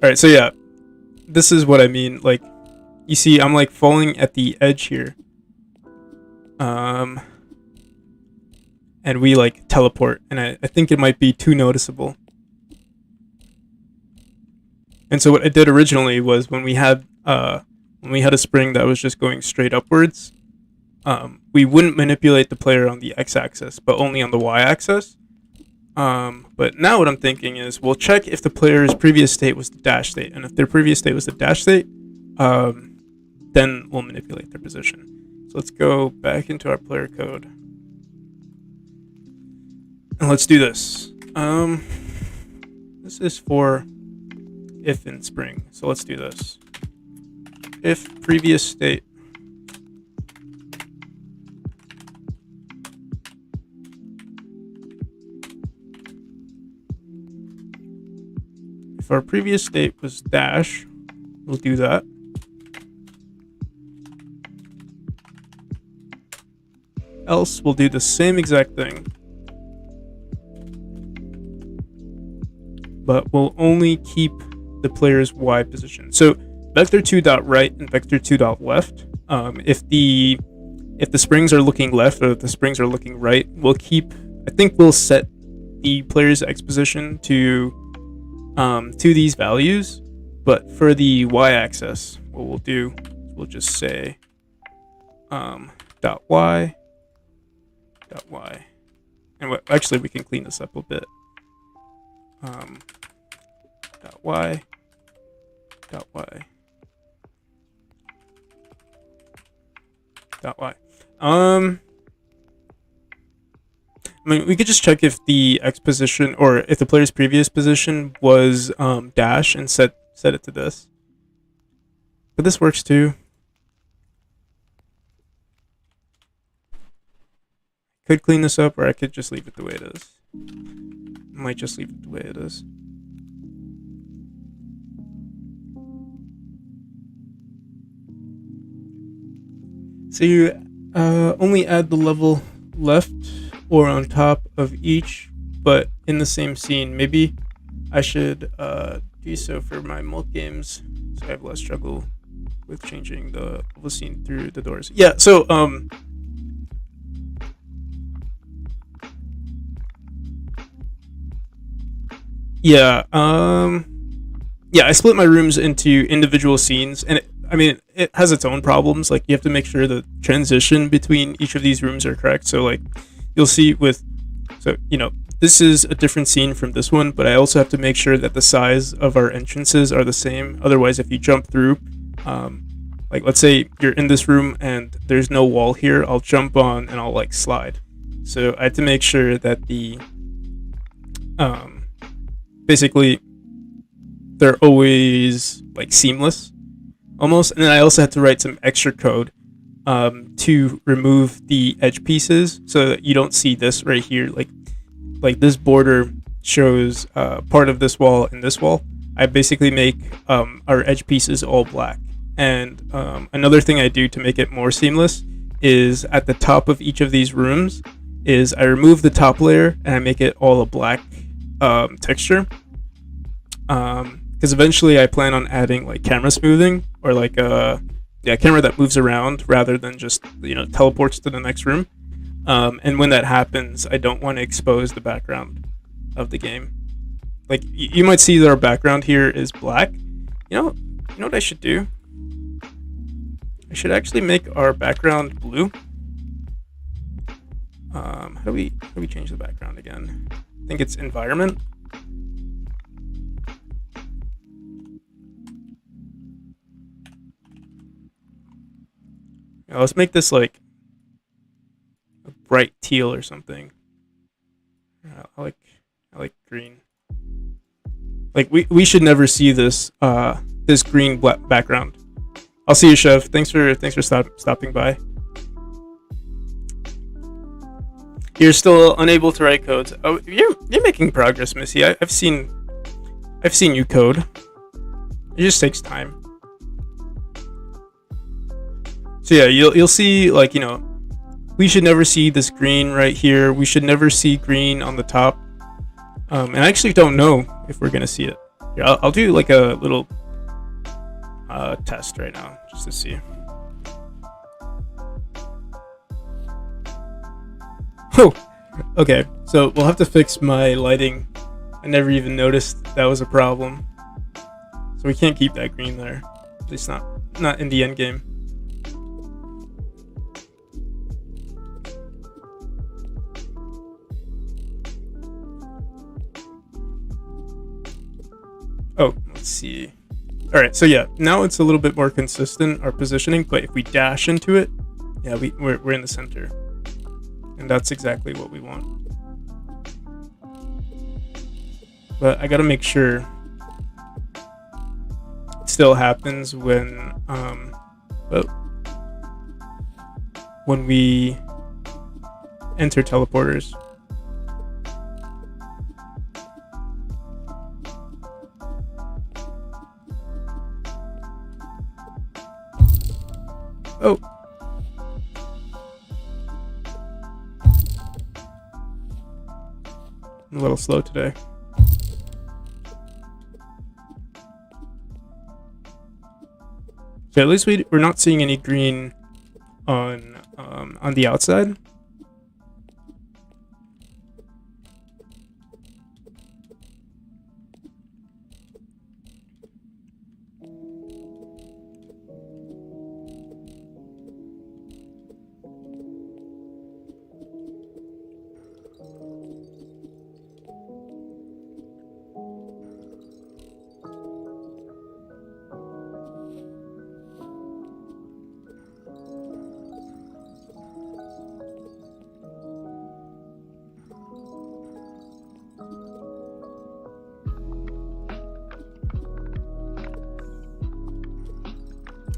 right, so yeah, this is what I mean. Like, you see, I'm like falling at the edge here, and we like teleport, and I think it might be too noticeable. And so what I did originally was when we had a spring that was just going straight upwards, we wouldn't manipulate the player on the x-axis, but only on the y-axis. But now what I'm thinking is we'll check if the player's previous state was the dash state, and if their previous state was the dash state, then we'll manipulate their position. So let's go back into our player code, and let's do this. This is for if in spring. So let's do this. If previous state if our previous state was dash, we'll do that. Else we'll do the same exact thing, but we'll only keep the player's Y position. So vector2.right and vector2.left. If the springs are looking left or if the springs are looking right, we'll keep. I think we'll set the player's X position to these values, but for the Y-axis, what we'll do, we'll just say dot y, and actually we can clean this up a bit. Dot y. I mean, we could just check if the X position or if the player's previous position was dash and set it to this. But this works too. Could clean this up, or I could just leave it the way it is. I might just leave it the way it is. So you only add the level left or on top of each, but in the same scene. Maybe I should do so for my multi games, so I have less struggle with changing the level scene through the doors. Yeah. So yeah. Yeah. I split my rooms into individual scenes, and it has its own problems. Like, you have to make sure the transition between each of these rooms are correct. So like, you'll see this is a different scene from this one, but I also have to make sure that the size of our entrances are the same. Otherwise, if you jump through, like let's say you're in this room and there's no wall here, I'll jump on and I'll like slide. So I have to make sure that the basically they're always like seamless almost. And then I also had to write some extra code to remove the edge pieces so that you don't see this right here. Like this border shows part of this wall and this wall. I basically make our edge pieces all black. And another thing I do to make it more seamless is at the top of each of these rooms is I remove the top layer and I make it all a black texture. Because eventually I plan on adding like camera smoothing, or like a camera that moves around rather than just teleports to the next room. And when that happens, I don't want to expose the background of the game. Like you might see that our background here is black. You know what I should do? I should actually make our background blue. How do we change the background again? I think it's environment. Now let's make this like a bright teal or something. I like green. Like we should never see this this green background. I'll see you, Chev. Thanks for stopping by. You're still unable to write codes. Oh, you're making progress, Missy. I've seen you code. It just takes time. So yeah, you'll see, like, we should never see this green right here. We should never see green on the top. And I actually don't know if we're gonna see it. Yeah, I'll do like a little test right now just to see. Oh, okay. So we'll have to fix my lighting. I never even noticed that was a problem. So we can't keep that green there. At least not in the end game. Oh, let's see. All right, so yeah, now it's a little bit more consistent, our positioning, but if we dash into it, yeah, we're in the center. And that's exactly what we want. But I gotta make sure it still happens when we enter teleporters. Oh. I'm a little slow today. So at least we're not seeing any green on the outside.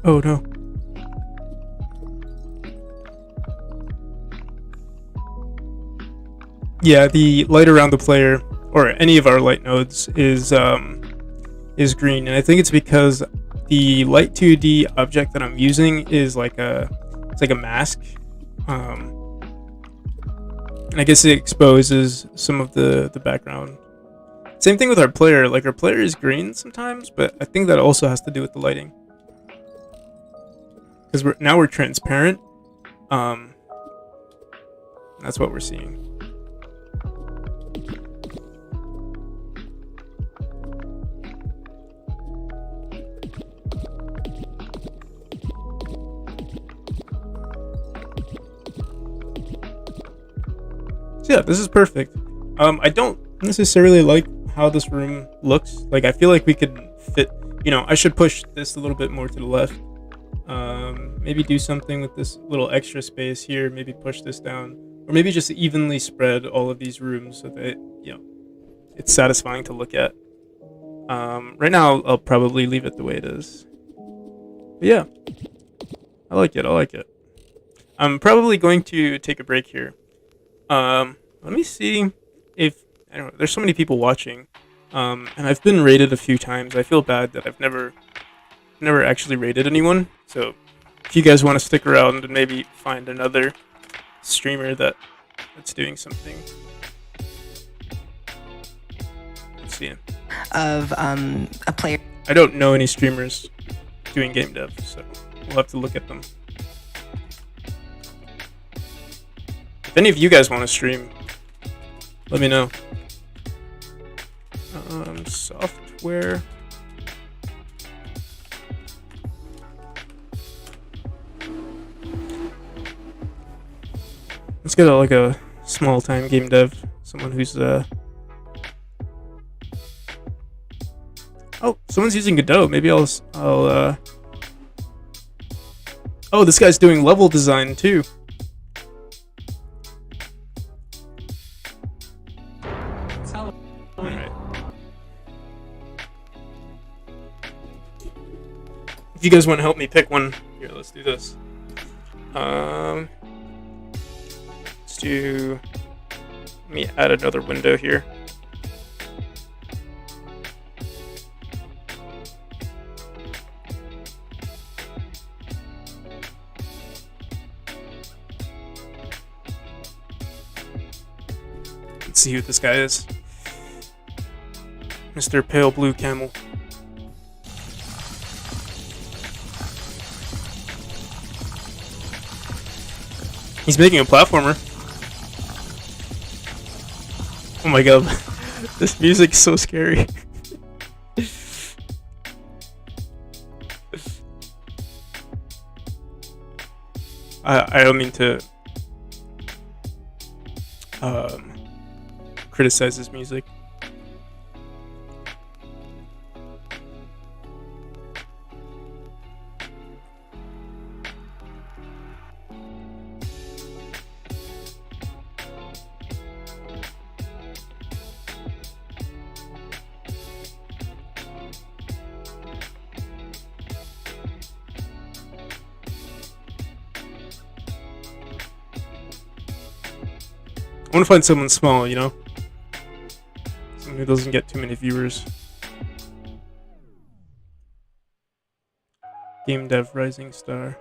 Oh no. Yeah, the light around the player or any of our light nodes is green, and I think it's because the light 2D object that I'm using is like a mask, and I guess it exposes some of the background. Same thing with our player. Like our player is green sometimes, but I think that also has to do with the lighting. Because we're transparent. That's what we're seeing. So yeah, this is perfect. I don't necessarily like how this room looks. Like I feel like we could fit. I should push this a little bit more to the left. Maybe do something with this little extra space here. Maybe push this down, or maybe just evenly spread all of these rooms so that it's satisfying to look at. Right now, I'll probably leave it the way it is. But yeah, I like it. I'm probably going to take a break here. Let me see if I don't know. There's so many people watching, and I've been rated a few times. I feel bad that I've never actually rated anyone. So if you guys want to stick around and maybe find another streamer that's doing something. Let's see. Of a player. I don't know any streamers doing game dev, so we'll have to look at them. If any of you guys want to stream, let me know. Software. Let's get a small time game dev, someone who's Oh, someone's using Godot. Maybe I'll Oh, this guy's doing level design too. Alright. If you guys want to help me pick one, here, let's do this. Let me add another window here. Let's see who this guy is. Mr. Pale Blue Camel. He's making a platformer. Oh my god, this music's so scary. I don't mean to criticize this music. want to find someone small, you know, someone who doesn't get too many viewers. Game dev rising star.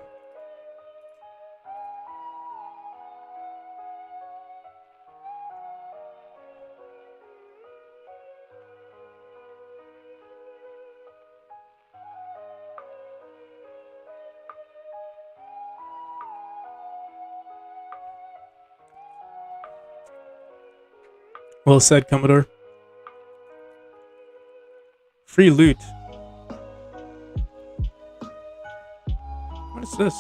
Well said, Commodore. Free loot. What is this?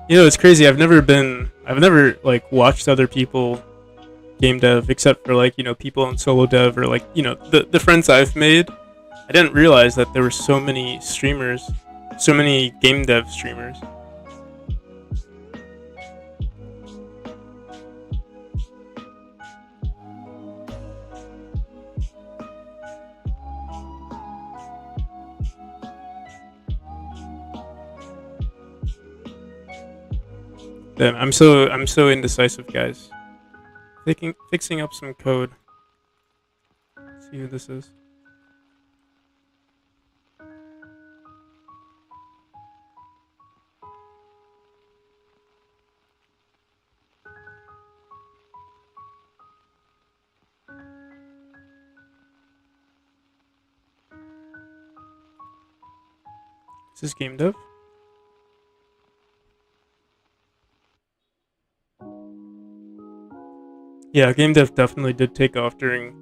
You know, it's crazy. I've never like watched other people game dev except for like, you know, people on solo dev or like, you know, the friends I've made. I didn't realize that there were so many streamers, so many game dev streamers. Damn, I'm so indecisive, guys. Fixing up some code. Let's see who this is. Is this game dev? Yeah, game dev definitely did take off during.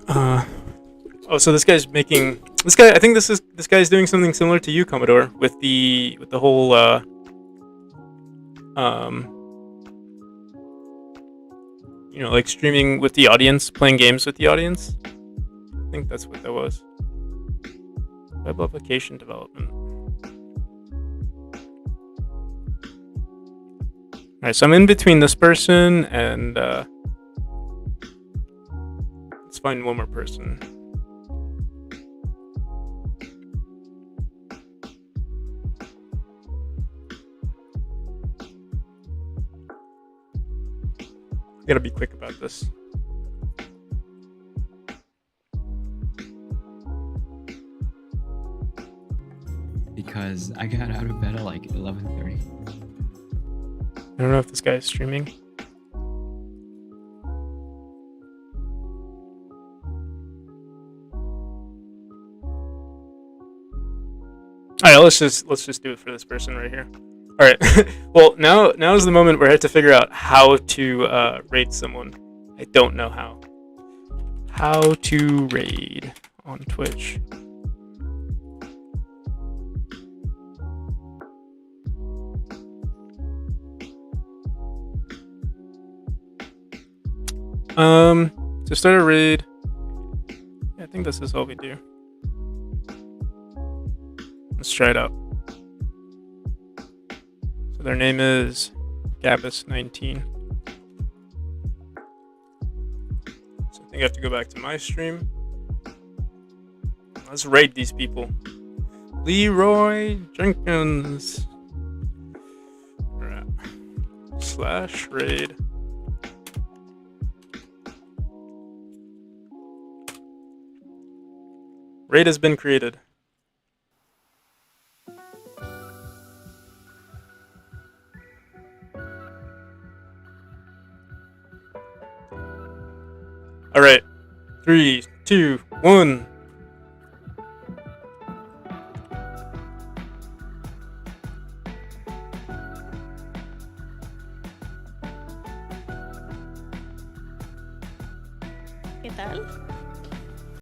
Oh, so this guy's making this guy. I think this guy's doing something similar to you, Commodore, with the whole you know, like streaming with the audience, playing games with the audience. I think that's what that was. Web application development. Alright, so I'm in between this person and let's find one more person. I gotta be quick about this. Because I got out of bed at like 11:30. I don't know if this guy is streaming. All right, let's just do it for this person right here. All right. Well, now is the moment where I have to figure out how to raid someone. I don't know how. How to raid on Twitch. To start a raid, yeah, I think this is all we do. Let's try it out. So their name is Gabus19. So I think I have to go back to my stream. Let's raid these people. Leroy Jenkins. Alright. /raid. Raid has been created. All right, 3, 2, 1. ¿Qué tal?